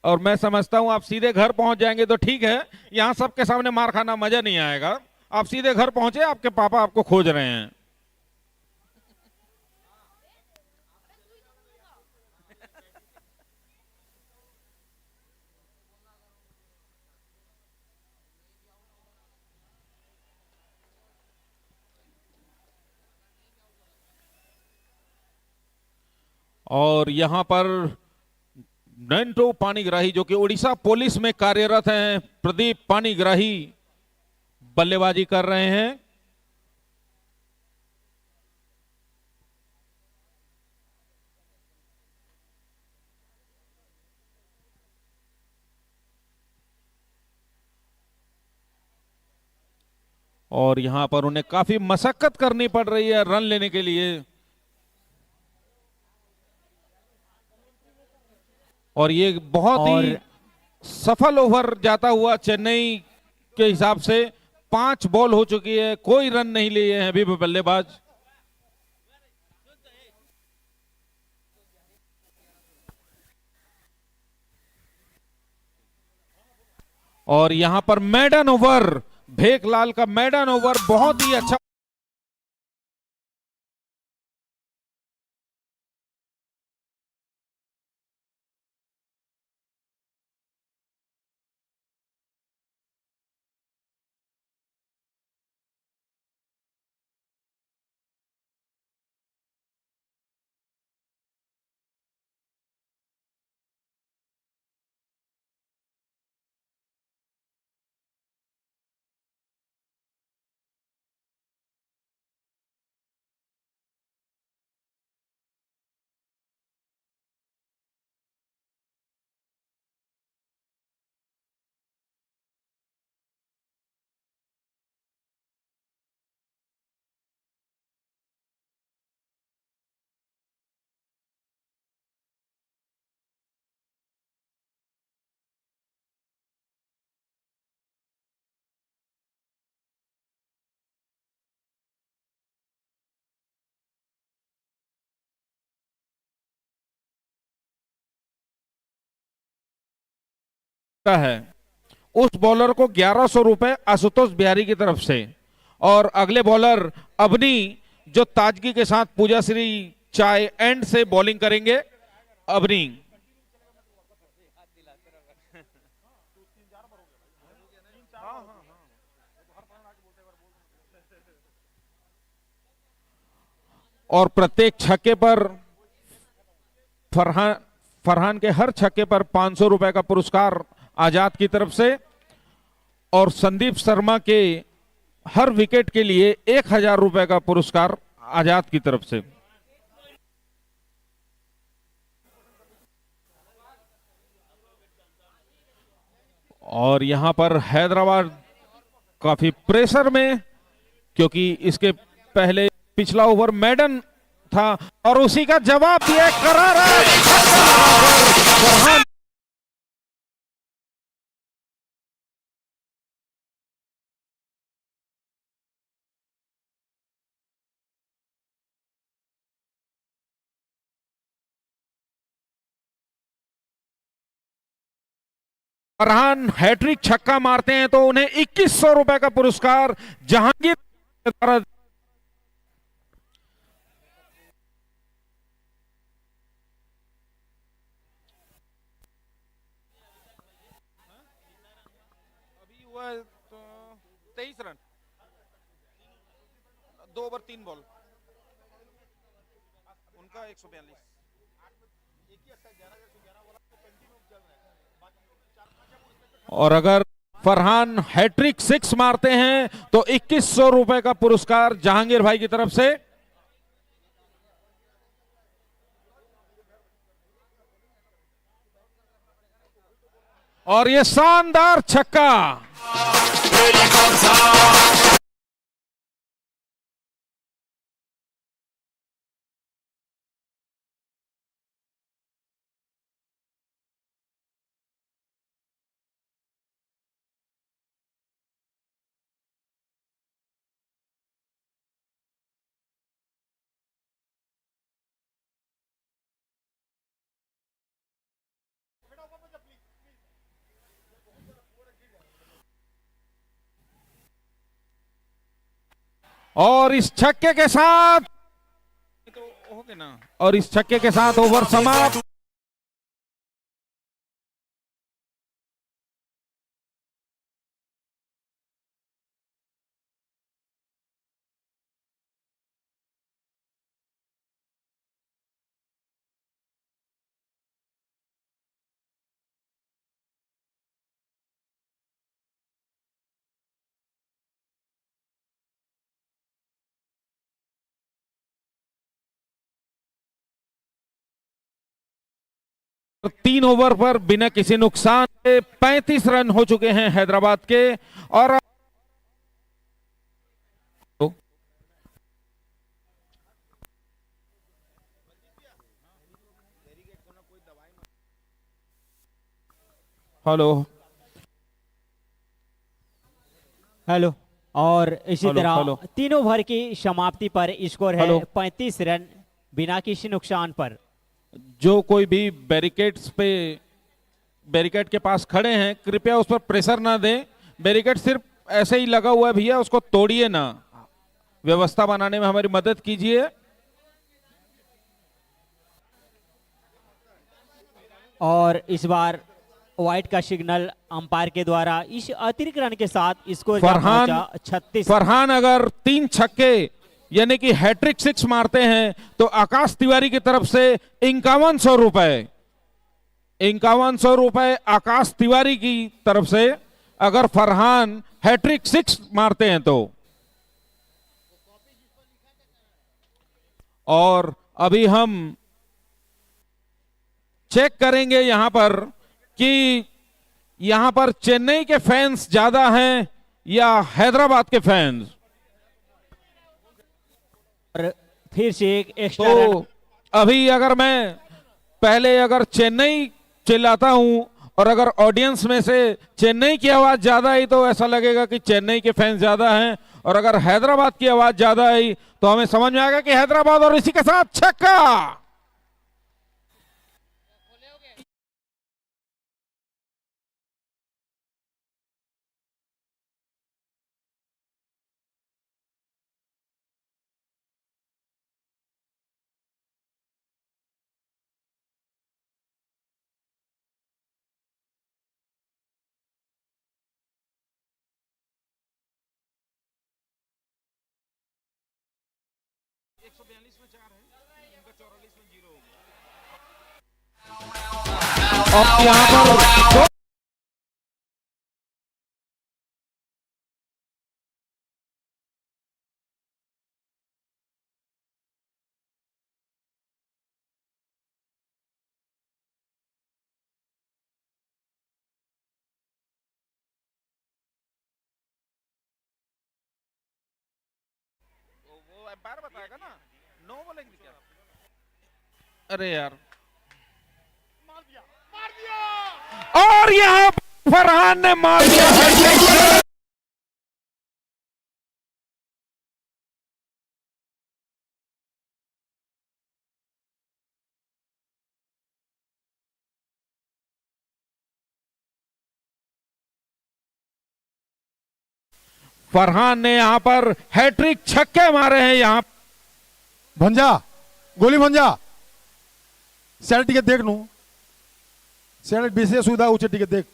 [SPEAKER 5] और मैं समझता हूं आप सीधे घर पहुंच जाएंगे तो ठीक है, यहां सबके सामने मार खाना मजा नहीं आएगा। आप सीधे घर पहुंचे, आपके पापा आपको खोज रहे हैं। और यहां पर नैंटो पानीग्राही जो कि उड़ीसा पुलिस में कार्यरत हैं, प्रदीप पानीग्राही बल्लेबाजी कर रहे हैं। और यहां पर उन्हें काफी मशक्कत करनी पड़ रही है रन लेने के लिए। और ये बहुत ही सफल ओवर जाता हुआ चेन्नई के हिसाब से 5 बॉल हो चुकी है, कोई रन नहीं लिए हैं अभी भी बल्लेबाज। और यहां पर मैडन ओवर, भेकलाल का मैडन ओवर बहुत ही अच्छा। है उस बॉलर को 1100 रुपए आशुतोष बिहारी की तरफ से। और अगले बॉलर अवनी जो ताजगी के साथ पूजा श्री चाय एंड से बॉलिंग करेंगे। अवनी और प्रत्येक छक्के पर फरहान के हर छक्के पर 500 रुपए का पुरस्कार आजाद की तरफ से। और संदीप शर्मा के हर विकेट के लिए 1000 रुपए का पुरस्कार आजाद की तरफ से। और यहां पर हैदराबाद काफी प्रेशर में, क्योंकि इसके पहले पिछला ओवर मैडन था और उसी का जवाब दिया करारा फरहान। फरहान हैट्रिक छक्का मारते हैं तो उन्हें 2100 रुपए का पुरस्कार जहांगीर द्वारा। अभी हुआ 23 रन, 2 ओवर 3 बॉल, उनका 142। और अगर फरहान हैट्रिक 6 मारते हैं तो 2100 रुपए का पुरस्कार जहांगीर भाई की तरफ से। और ये शानदार छक्का। और इस छक्के के साथ तो हो गया ना, और इस छक्के के साथ ओवर समाप्त। तीन ओवर पर बिना किसी नुकसान के 35 रन हो चुके हैं हैदराबाद के। और हेलो
[SPEAKER 1] हेलो। और इसी
[SPEAKER 5] हेलो,
[SPEAKER 1] तरह
[SPEAKER 5] हेलो।
[SPEAKER 1] 3 ओवर की समाप्ति पर स्कोर है
[SPEAKER 5] हेलो।
[SPEAKER 1] 35 रन बिना किसी नुकसान पर।
[SPEAKER 5] जो कोई भी बैरिकेड के पास खड़े हैं कृपया उस पर प्रेशर ना दें। बैरिकेड सिर्फ ऐसे ही लगा हुआ है भैया, उसको तोड़िए ना, व्यवस्था बनाने में हमारी मदद कीजिए।
[SPEAKER 1] और इस बार व्हाइट का सिग्नल अंपायर के द्वारा इस अतिरिक्त रन के साथ स्कोर
[SPEAKER 5] फरहान
[SPEAKER 1] 36।
[SPEAKER 5] फरहान अगर 3 छक्के यानी कि हैट्रिक 6 मारते हैं तो आकाश तिवारी की तरफ से 5100 रुपए, 5100 रुपए आकाश तिवारी की तरफ से अगर फरहान हैट्रिक 6 मारते हैं तो। और अभी हम चेक करेंगे यहां पर कि यहां पर चेन्नई के फैंस ज्यादा हैं या हैदराबाद के फैंस।
[SPEAKER 1] और फिर से एक एक्स्ट्रा
[SPEAKER 5] तो अभी अगर मैं पहले अगर चेन्नई चिल्लाता हूं और अगर ऑडियंस में से चेन्नई की आवाज ज्यादा आई तो ऐसा लगेगा कि चेन्नई के फैंस ज्यादा हैं, और अगर हैदराबाद की आवाज ज्यादा आई तो हमें समझ में आएगा कि हैदराबाद। और इसी के साथ छक्का। 142 में 4 है, इनका 44 में 0 हो गया।
[SPEAKER 6] और यहाँ पर
[SPEAKER 5] वो एम्पायर बताएगा ना, नो बोलेंगे क्या? अरे यार,
[SPEAKER 6] और यहाँ फरहान ने मार दिया। फरहान ने यहाँ पर हैट्रिक छक्के मारे हैं। यहाँ
[SPEAKER 2] भंजा, गोली भंजा, सैड टिकट देख लू, सैड विशेष सुविधा उचित टिकट देख,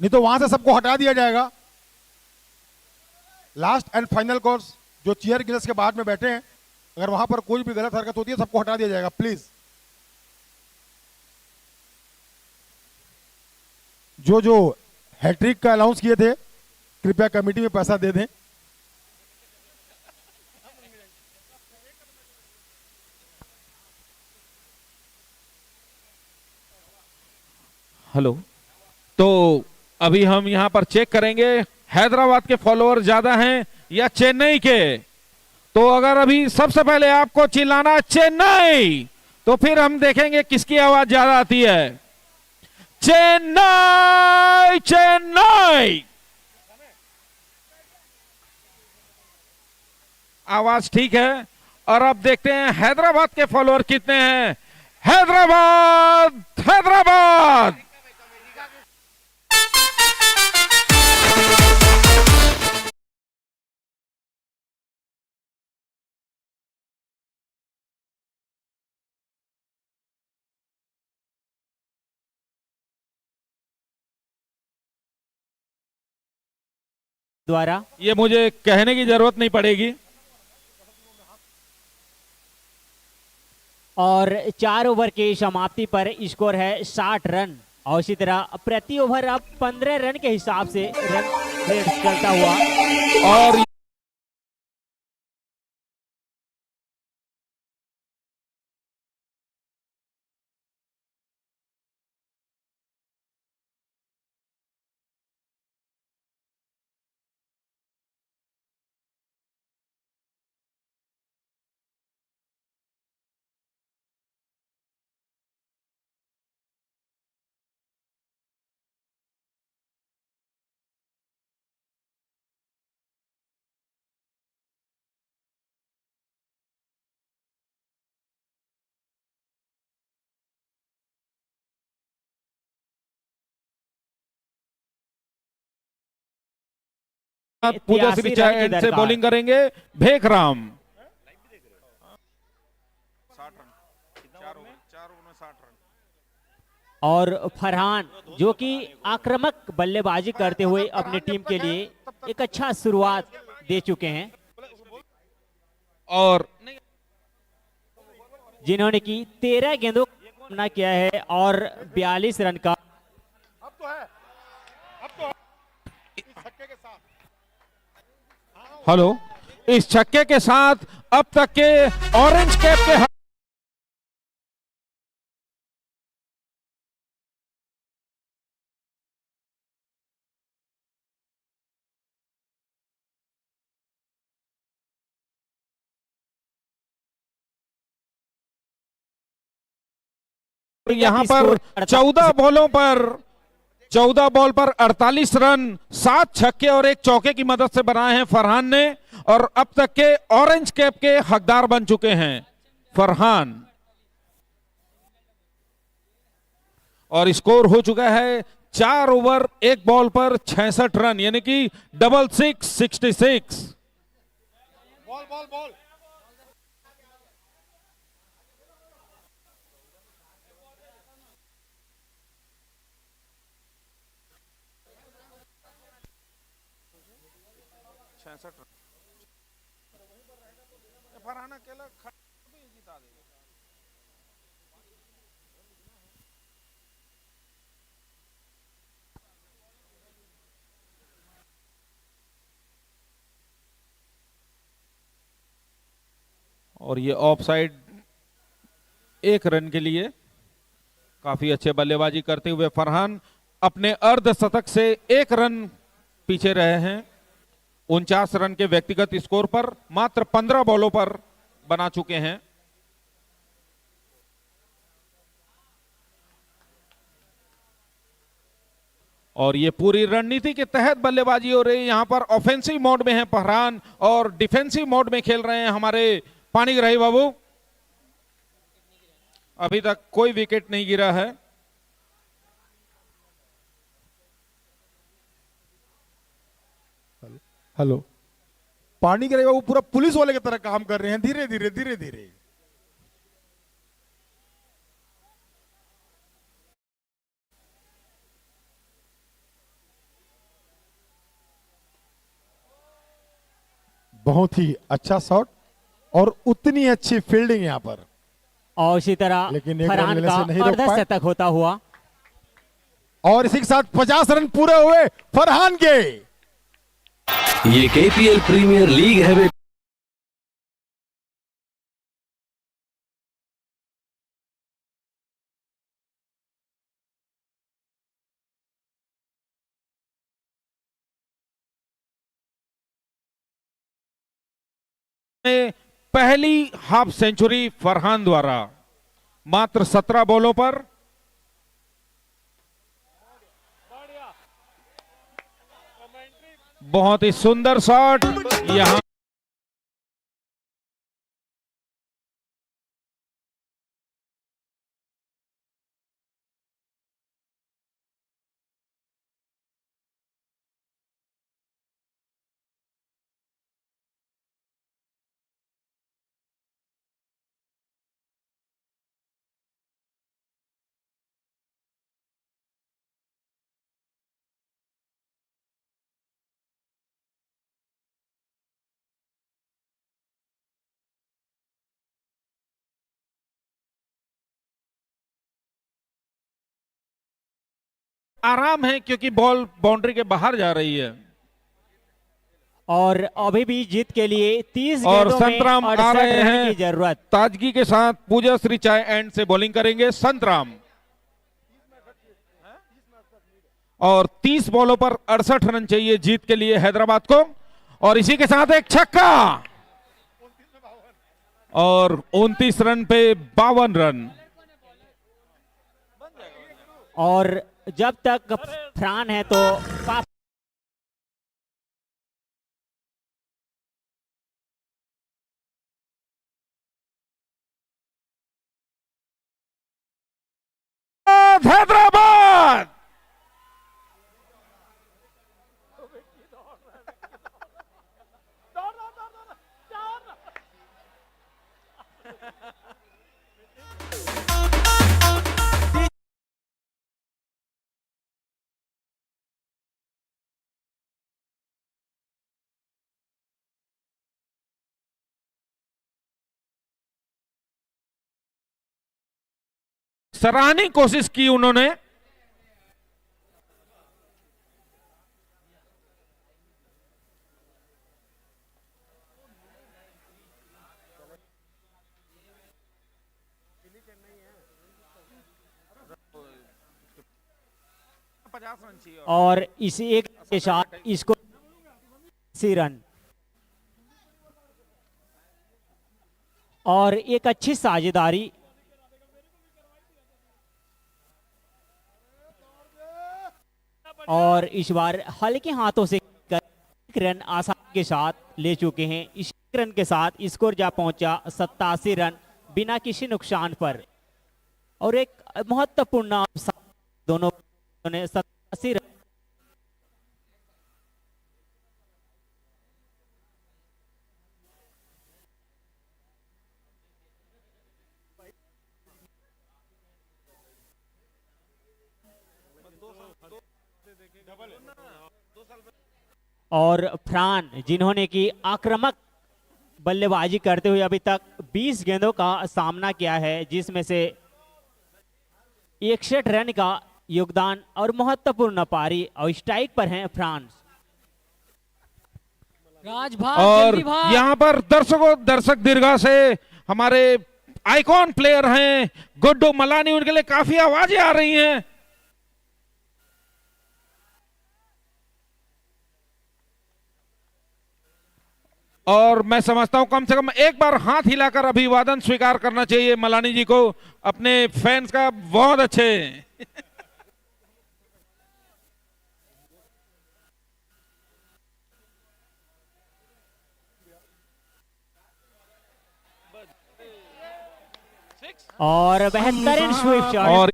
[SPEAKER 2] नहीं तो वहां से सबको हटा दिया जाएगा। लास्ट एंड फाइनल कोर्स जो चेयर गिलस के बाद में बैठे हैं, अगर वहां पर कोई भी गलत हरकत होती है सबको हटा दिया जाएगा प्लीज। जो जो हैट्रिक का अनाउंस किए थे कृपया कमेटी में पैसा दे दें।
[SPEAKER 6] हेलो, तो अभी हम यहाँ पर चेक करेंगे हैदराबाद के फॉलोअर ज्यादा हैं या चेन्नई के। तो अगर अभी सबसे पहले आपको चिल्लाना चेन्नई, तो फिर हम देखेंगे किसकी आवाज ज्यादा आती है। चेन्नई चेन्नई, आवाज ठीक है। और अब देखते हैं हैदराबाद के फॉलोअर कितने हैं। हैदराबाद हैदराबाद,
[SPEAKER 1] द्वारा
[SPEAKER 6] ये मुझे कहने की जरूरत नहीं पड़ेगी।
[SPEAKER 1] और 4 ओवर की समाप्ति पर स्कोर है 60 रन और इसी तरह प्रति ओवर अब 15 रन के हिसाब से रन रेट चलता हुआ।
[SPEAKER 6] और पूजा श्री
[SPEAKER 1] 83 रन की
[SPEAKER 6] से
[SPEAKER 1] दरकार।
[SPEAKER 6] बॉलिंग करेंगे भेखराम।
[SPEAKER 5] 60 रन, 4 ओवर में 60 रन।
[SPEAKER 1] और फरहान जो कि आक्रामक बल्लेबाजी करते हुए अपनी टीम के लिए एक अच्छा शुरुआत दे चुके हैं,
[SPEAKER 6] और
[SPEAKER 1] जिन्होंने की 13 गेंदों का सामना किया है और 42 रन का।
[SPEAKER 2] अब तो है, अब तो है। इस छक्के के साथ
[SPEAKER 6] हेलो, इस छक्के के साथ अब तक के ऑरेंज कैप के यहां पर 14 बॉल पर 48 रन, 7 छक्के और 1 चौके की मदद से बनाए हैं फरहान ने, और अब तक के ऑरेंज कैप के हकदार बन चुके हैं फरहान। और स्कोर हो चुका है 4 ओवर 1 बॉल पर 66 रन, यानी कि 66
[SPEAKER 2] बॉल बॉल बॉल।
[SPEAKER 5] फरहान अकेला भी जिता देगा। और ये ऑफ साइड 1 रन के लिए काफी अच्छे बल्लेबाजी करते हुए फरहान अपने अर्धशतक से 1 रन पीछे रहे हैं। 49 रन के व्यक्तिगत स्कोर पर मात्र 15 बॉलों पर बना चुके हैं। और ये पूरी रणनीति के तहत बल्लेबाजी हो रही है। यहां पर ऑफेंसिव मोड में है फरहान और डिफेंसिव मोड में खेल रहे हैं हमारे पानीग्राही बाबू। अभी तक कोई विकेट नहीं गिरा है।
[SPEAKER 2] हेलो, पानीग्राही बाबू पूरा पुलिस वाले की तरह काम कर रहे हैं, धीरे धीरे धीरे धीरे। बहुत ही अच्छा शॉट और उतनी अच्छी फील्डिंग यहां पर।
[SPEAKER 1] और इसी तरह
[SPEAKER 2] लेकिन एक रन
[SPEAKER 1] फरहान
[SPEAKER 2] लेने
[SPEAKER 1] का
[SPEAKER 2] से नहीं रोक पाए।
[SPEAKER 1] अर्धशतक होता हुआ
[SPEAKER 2] और इसी के साथ 50 रन पूरे हुए फरहान के।
[SPEAKER 10] ये केपीएल प्रीमियर लीग है बे।
[SPEAKER 5] पहली हाफ सेंचुरी फरहान द्वारा मात्र 17 बॉलों पर। बहुत ही सुंदर शॉट यहां आराम है क्योंकि बॉल बाउंड्री के बाहर जा रही है।
[SPEAKER 1] और अभी भी जीत के लिए 30
[SPEAKER 5] और
[SPEAKER 1] गेंदों में
[SPEAKER 5] संतराम आ
[SPEAKER 1] 68
[SPEAKER 5] रहे
[SPEAKER 1] रन
[SPEAKER 5] हैं
[SPEAKER 1] की जरूरत।
[SPEAKER 5] ताजगी के साथ पूजा श्री चाय एंड से बॉलिंग करेंगे संतराम। और 30 बॉलों पर 68 रन चाहिए जीत के लिए हैदराबाद को। और इसी के साथ एक छक्का और 29 रन पे 52 रन।
[SPEAKER 1] और जब तक फरहान है तो
[SPEAKER 5] हैदराबाद सराहनीय कोशिश की उन्होंने।
[SPEAKER 1] और इसी एक के साथ इसको 80 रन और एक अच्छी साझेदारी। और इस बार हल्के हाथों से एक रन आसानी के साथ ले चुके हैं। इस रन के साथ स्कोर जा पहुंचा 87 रन बिना किसी नुकसान पर। और एक महत्वपूर्ण दोनों ने 87 रन और फरहान जिन्होंने की आक्रामक बल्लेबाजी करते हुए अभी तक 20 गेंदों का सामना किया है, जिसमें से 61 रन का योगदान और महत्वपूर्ण पारी और स्ट्राइक पर हैं फ्रांस।
[SPEAKER 7] राज भाग,
[SPEAKER 6] और
[SPEAKER 7] जल्दी भाग।
[SPEAKER 6] यहाँ पर दर्शक दीर्घा से हमारे आइकॉन प्लेयर हैं गुड्डू मलानी, उनके लिए काफी आवाजें आ रही हैं। और मैं समझता हूं कम से कम एक बार हाथ हिलाकर अभिवादन स्वीकार करना चाहिए मलानी जी को, अपने फैंस का। बहुत अच्छे।
[SPEAKER 1] और बेहतरीन स्वीप शॉट।
[SPEAKER 6] और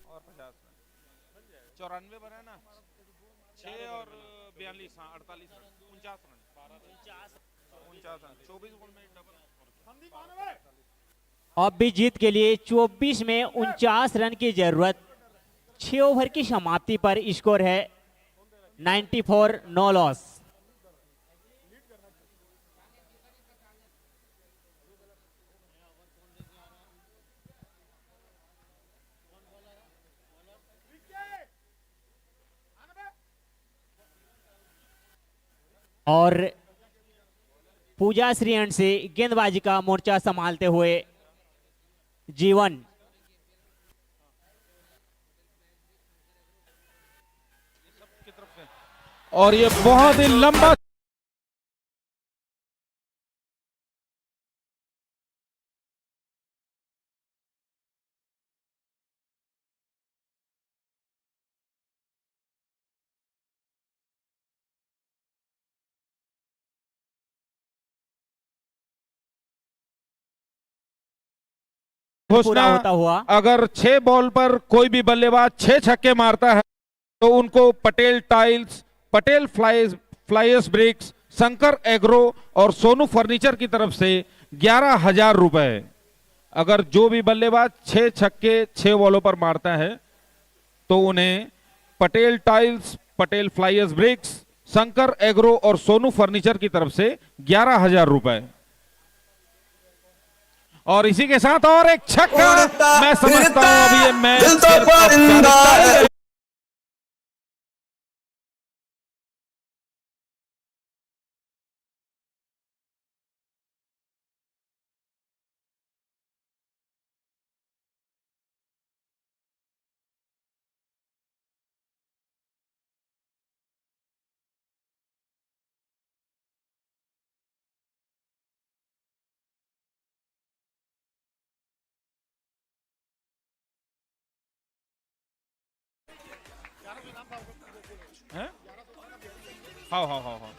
[SPEAKER 5] और 50 94 बना ना, 6 और 42, 48 रन, 49 रन, 49 रन, 24 बॉल में डबल।
[SPEAKER 1] अब भी जीत के लिए 24 में 49 रन की जरूरत। 6 ओवर की समाप्ति पर स्कोर है 94, नो लॉस। और पूजा श्रीयन से गेंदबाजी का मोर्चा संभालते हुए जीवन।
[SPEAKER 6] और ये बहुत ही लंबा
[SPEAKER 1] पूरा होता हुआ।
[SPEAKER 6] अगर 6 बॉल पर कोई भी बल्लेबाज 6 छक्के मारता है तो उनको Patel tiles, Patel fly ash bricks, Shankar agro और सोनू फर्नीचर की तरफ से 11,000 रुपए। अगर जो भी बल्लेबाज 6 छक्के 6 बॉलों पर मारता है तो उन्हें Patel tiles, Patel fly ash bricks, Shankar agro और सोनू फर्नीचर की तरफ से 11,000 रुपए। और इसी के साथ और एक छक्का। मैं समझता हूं अभी ये मैच सिर्फ औपचारिकता है।
[SPEAKER 5] हाँ।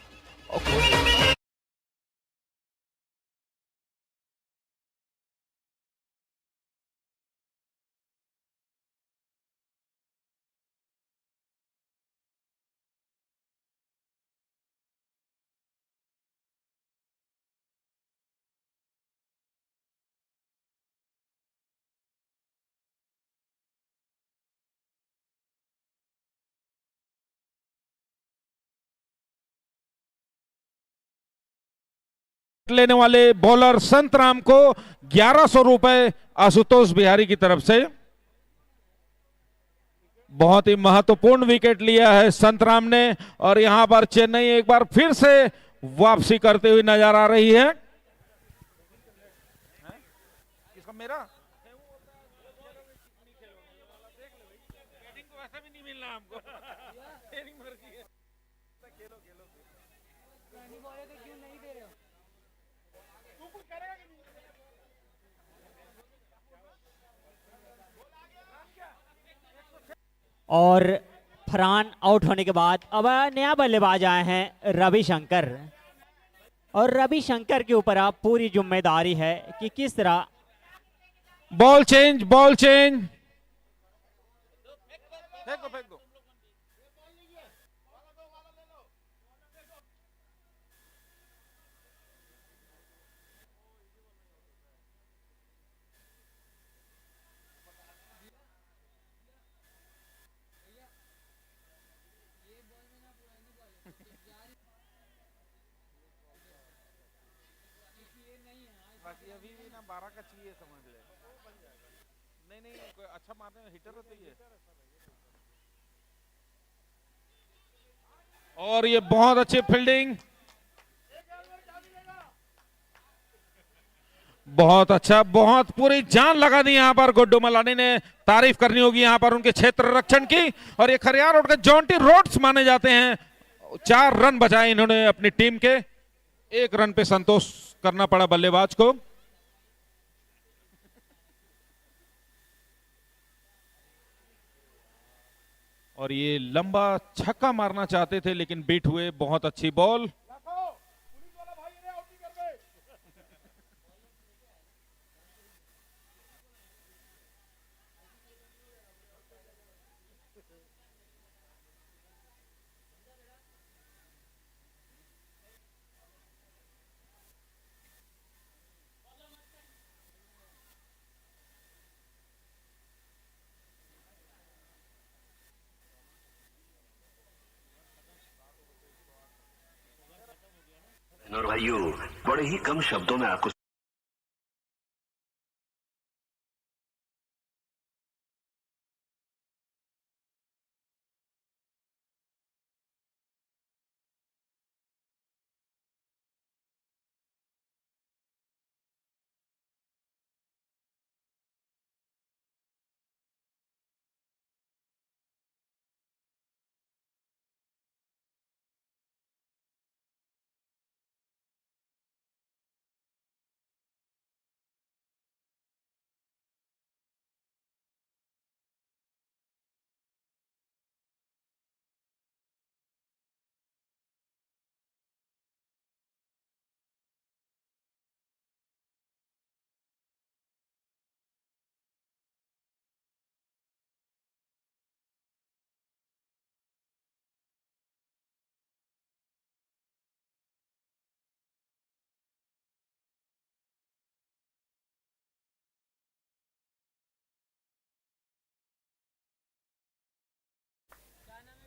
[SPEAKER 6] लेने वाले बॉलर संतराम को 1100 रुपए आशुतोष बिहारी की तरफ से। बहुत ही महत्वपूर्ण विकेट लिया है संतराम ने और यहां पर चेन्नई एक बार फिर से वापसी करते हुए नजर आ रही है।
[SPEAKER 5] किसका? मेरा
[SPEAKER 6] वैसा भी नहीं मिलना हमको।
[SPEAKER 1] और फरहान आउट होने के बाद अब नया बल्लेबाज आए हैं रविशंकर। और रविशंकर के ऊपर अब पूरी जिम्मेदारी है कि किस तरह
[SPEAKER 6] बॉल चेंज, बॉल चेंज।
[SPEAKER 5] फेंक दो, फेंक दो। बाकी अभी भी ना 12 का चाहिए, समझ ले। नहीं नहीं, कोई अच्छा मारने में हिटर होती है।
[SPEAKER 6] और ये बहुत अच्छी फील्डिंग, बहुत अच्छा, बहुत पूरी जान लगा दी यहां पर। गुड्डू मलानी ने तारीफ करनी होगी यहां पर उनके क्षेत्र रक्षण की। और ये खरियार रोड के जॉन्टी रोड्स माने जाते हैं। 4 रन बचाए इन्होंने अपनी टीम के। 1 रन पे संतोष करना पड़ा बल्लेबाज को। और ये लंबा छक्का मारना चाहते थे लेकिन बीट हुए। बहुत अच्छी बॉल।
[SPEAKER 10] और भाइयों, बड़े ही कम शब्दों में आपको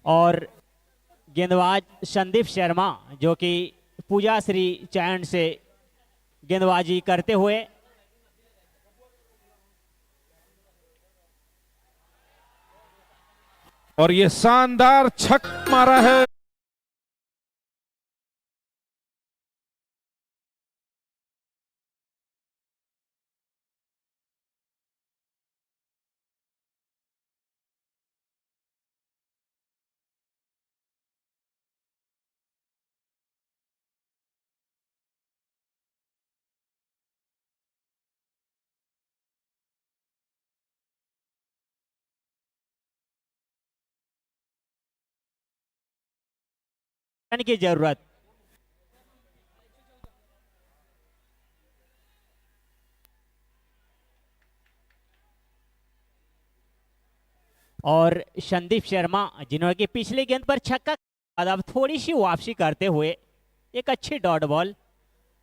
[SPEAKER 1] और गेंदबाज संदीप शर्मा जो कि पूजा श्री चैन से गेंदबाजी करते हुए
[SPEAKER 6] और ये शानदार छक्का मारा है।
[SPEAKER 1] की जरूरत। और संदीप शर्मा जिन्होंने कि पिछली गेंद पर छक्का, अब थोड़ी सी वापसी करते हुए एक अच्छी डॉट बॉल।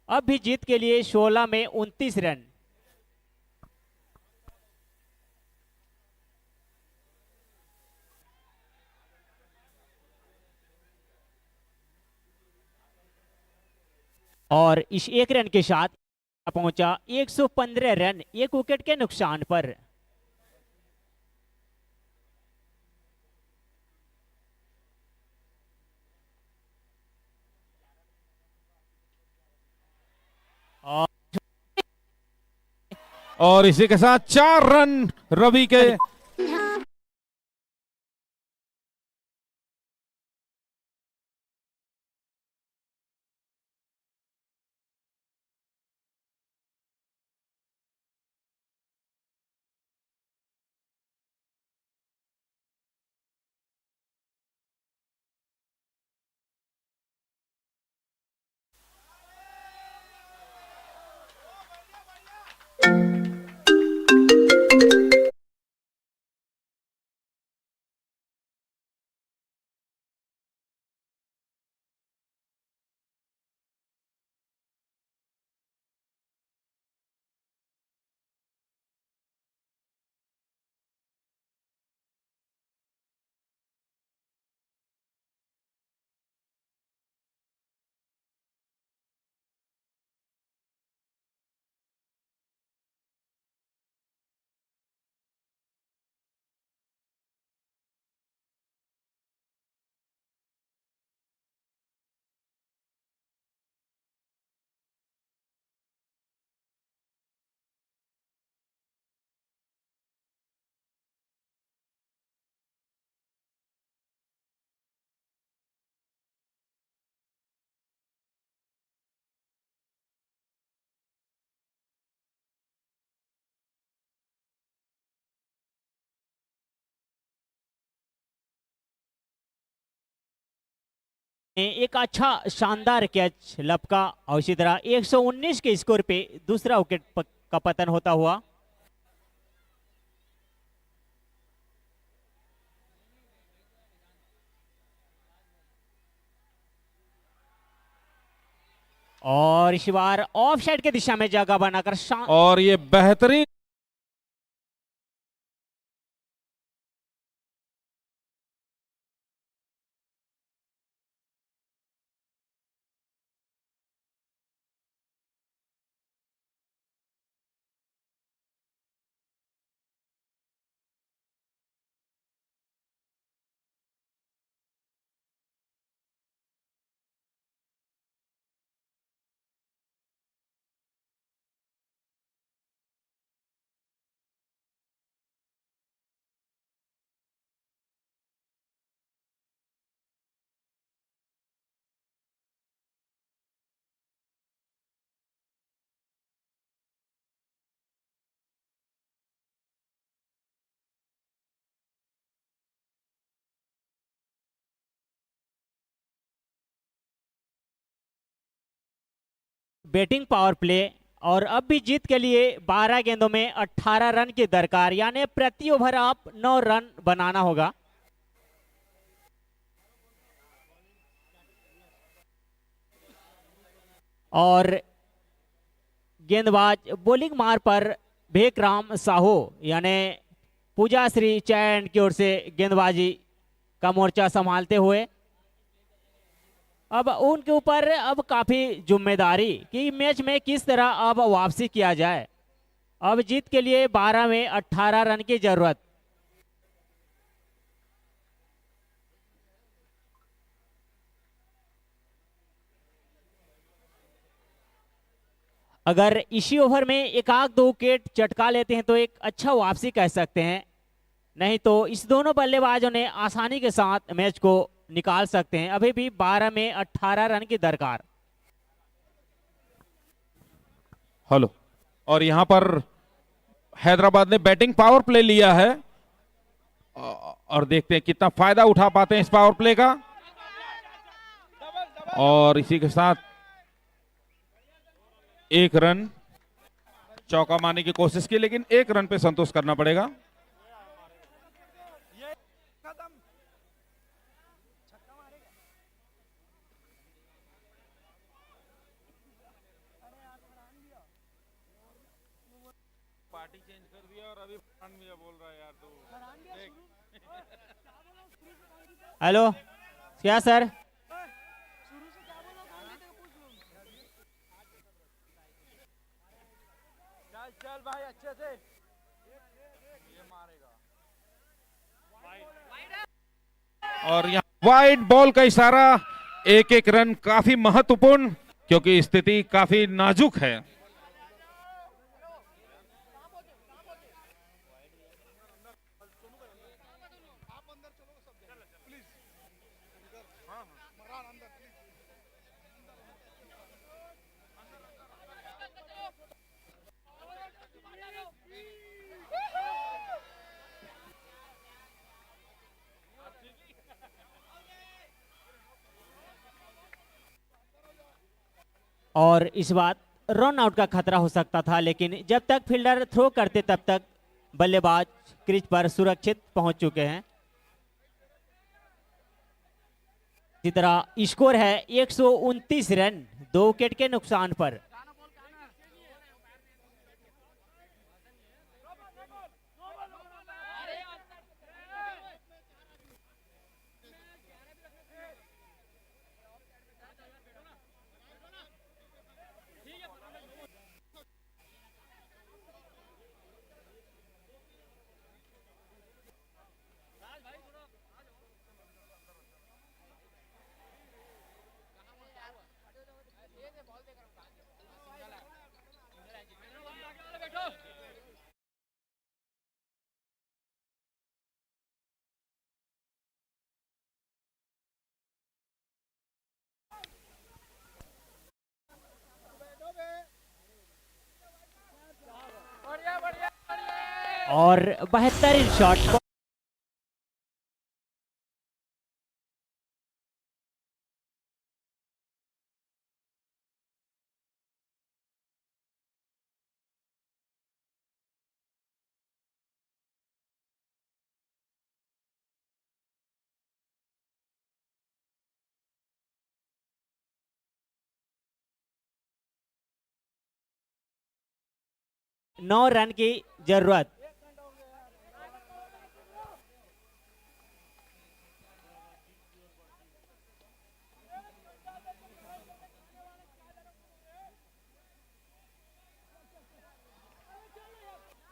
[SPEAKER 1] अब भी जीत के लिए 16 में 29 रन। और इस 1 रन के साथ पहुंचा 115 रन 1 विकेट के नुकसान पर।
[SPEAKER 6] और इसी के साथ 4 रन रवि के।
[SPEAKER 1] एक अच्छा शानदार कैच लपका और इसी तरह 119 के स्कोर पे दूसरा विकेट का पतन होता हुआ। और इस बार ऑफ साइड की दिशा में जगह बनाकर
[SPEAKER 6] और ये बेहतरीन
[SPEAKER 1] बैटिंग पावर प्ले और अब भी जीत के लिए 12 गेंदों में 18 रन की दरकार, यानी प्रति ओवर आप 9 रन बनाना होगा। और गेंदबाज बॉलिंग मार पर भेकराम साहू यानी पूजा श्री चैन की ओर से गेंदबाजी का मोर्चा संभालते हुए अब उनके ऊपर अब काफी जिम्मेदारी कि मैच में किस तरह अब वापसी किया जाए। अब जीत के लिए 12 में 18 रन की जरूरत। अगर इसी ओवर में एक आध 2 विकेट चटका लेते हैं तो एक अच्छा वापसी कह सकते हैं, नहीं तो इस दोनों बल्लेबाजों ने आसानी के साथ मैच को निकाल सकते हैं। अभी भी 12 में 18 रन की दरकार।
[SPEAKER 6] हेलो, और यहां पर हैदराबाद ने बैटिंग पावर प्ले लिया है और देखते हैं कितना फायदा उठा पाते हैं इस पावर प्ले का। और इसी के साथ 1 रन चौका मारने की कोशिश की, लेकिन 1 रन पे संतोष करना पड़ेगा। पार्टी चेंज कर दिया और अभी फरहान मियां बोल रहा है यार। तो
[SPEAKER 1] हेलो, क्या सर?
[SPEAKER 9] चल भाई अच्छे से ये मारेगा।
[SPEAKER 6] और यहाँ वाइड बॉल का इशारा, 1-1 रन काफी महत्वपूर्ण क्योंकि स्थिति काफी नाजुक है।
[SPEAKER 1] और इस बार रन आउट का खतरा हो सकता था, लेकिन जब तक फील्डर थ्रो करते तब तक बल्लेबाज क्रीज पर सुरक्षित पहुंच चुके हैं। इसी तरह स्कोर है 129 रन 2 विकेट के नुकसान पर। और 72 शॉट 9 रन की जरूरत।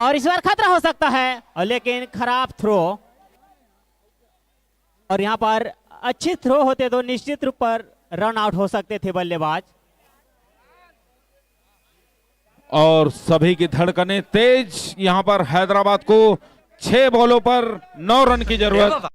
[SPEAKER 1] और इस बार खतरा हो सकता है, और लेकिन खराब थ्रो। और यहां पर अच्छी थ्रो होते तो निश्चित रूप पर रन आउट हो सकते थे बल्लेबाज।
[SPEAKER 6] और सभी की धड़कनें तेज। यहां पर हैदराबाद को 6 बॉलों पर 9 रन की जरूरत।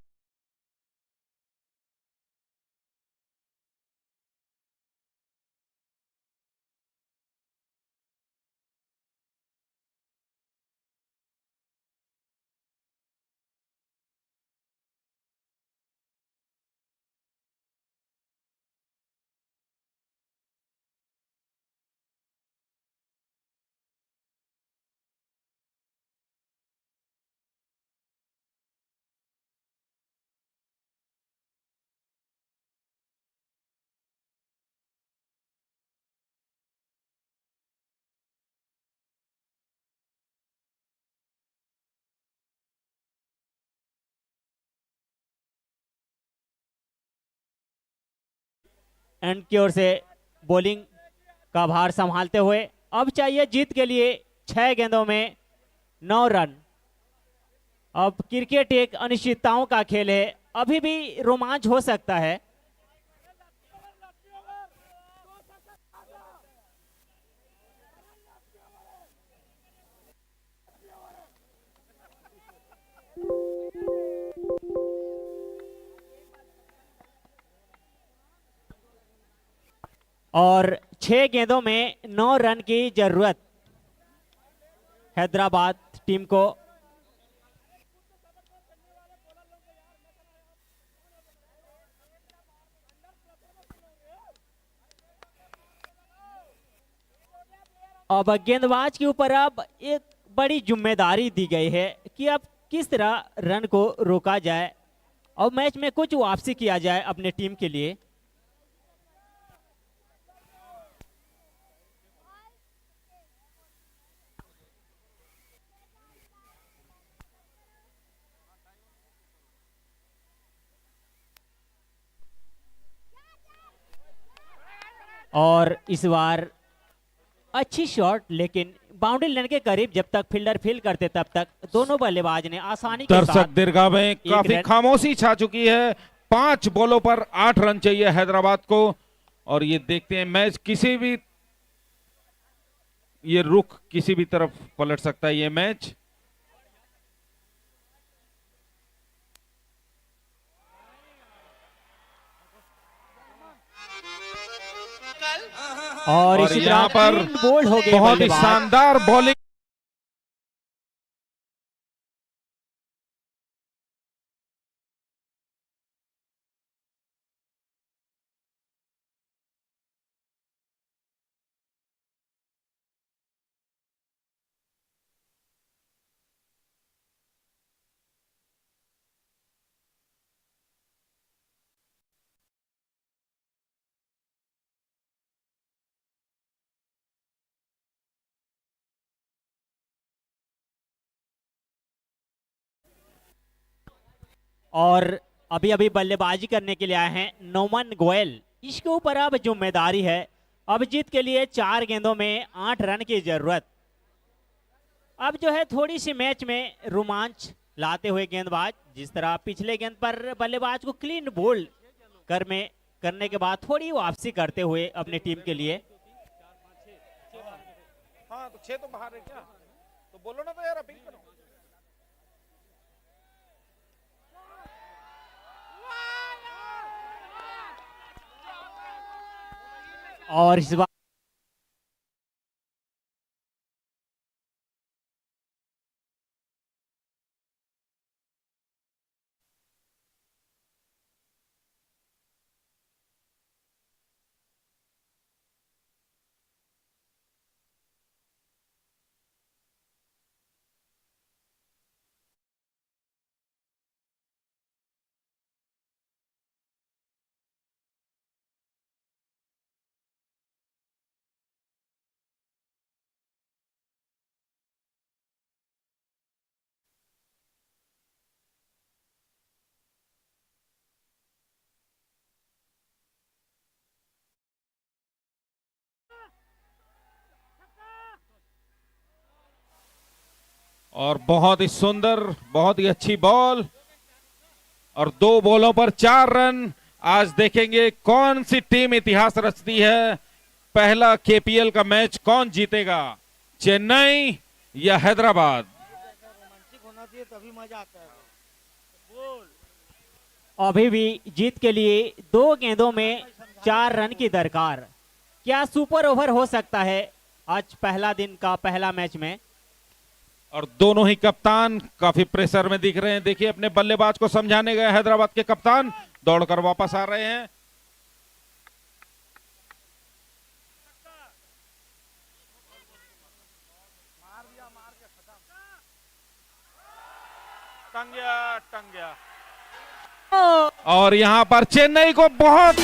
[SPEAKER 1] एंड की ओर से बॉलिंग का भार संभालते हुए अब चाहिए जीत के लिए 6 गेंदों में 9 रन। अब क्रिकेट एक अनिश्चितताओं का खेल है, अभी भी रोमांच हो सकता है। और 6 गेंदों में 9 रन की जरूरत हैदराबाद टीम को। अब गेंदबाज के ऊपर अब एक बड़ी जिम्मेदारी दी गई है कि अब किस तरह रन को रोका जाए और मैच में कुछ वापसी किया जाए अपने टीम के लिए। और इस बार अच्छी शॉट, लेकिन बाउंड्री लाइन के करीब जब तक फील्डर फील करते तब तक दोनों बल्लेबाज ने आसानी के
[SPEAKER 6] दर्शक
[SPEAKER 1] साथ
[SPEAKER 6] दीर्घा में काफी खामोशी छा चुकी है। 5 बॉलों पर 8 रन चाहिए हैदराबाद को। और ये देखते हैं मैच किसी भी, ये रुख किसी भी तरफ पलट सकता है ये मैच।
[SPEAKER 1] और
[SPEAKER 6] और
[SPEAKER 1] इसी
[SPEAKER 6] यहाँ
[SPEAKER 1] तरह
[SPEAKER 6] पर
[SPEAKER 1] 3 बोल्ड हो गए
[SPEAKER 6] बहुत ही
[SPEAKER 1] बल्लेबाज।
[SPEAKER 6] शानदार बॉलिंग
[SPEAKER 1] और अभी अभी बल्लेबाजी करने के लिए आए हैं नोमन गोयल। इसके ऊपर अब जिम्मेदारी है, अब जीत के लिए 4 गेंदों में 8 रन की जरूरत। अब जो है थोड़ी सी मैच में रोमांच लाते हुए गेंदबाज, जिस तरह पिछले गेंद पर बल्लेबाज को क्लीन बोल्ड करने के बाद थोड़ी वापसी करते हुए अपनी टीम के लिए।
[SPEAKER 5] हाँ तो 6 तो बाहर है क्या, तो बोलो ना तो यार अपील करो।
[SPEAKER 1] और इस बार
[SPEAKER 6] और बहुत ही सुंदर, बहुत ही अच्छी बॉल, और 2 बॉलों पर 4 रन। आज देखेंगे कौन सी टीम इतिहास रचती है। पहला केपीएल का मैच कौन जीतेगा, चेन्नई या हैदराबाद?
[SPEAKER 1] अभी भी जीत के लिए 2 गेंदों में 4 रन की दरकार। क्या सुपर ओवर हो सकता है आज पहला दिन का पहला मैच में?
[SPEAKER 6] और दोनों ही कप्तान काफी प्रेशर में दिख रहे हैं। देखिए अपने बल्लेबाज को समझाने गए हैदराबाद के कप्तान, दौड़कर वापस आ रहे हैं।
[SPEAKER 5] टंग गया।
[SPEAKER 6] और यहां पर चेन्नई को बहुत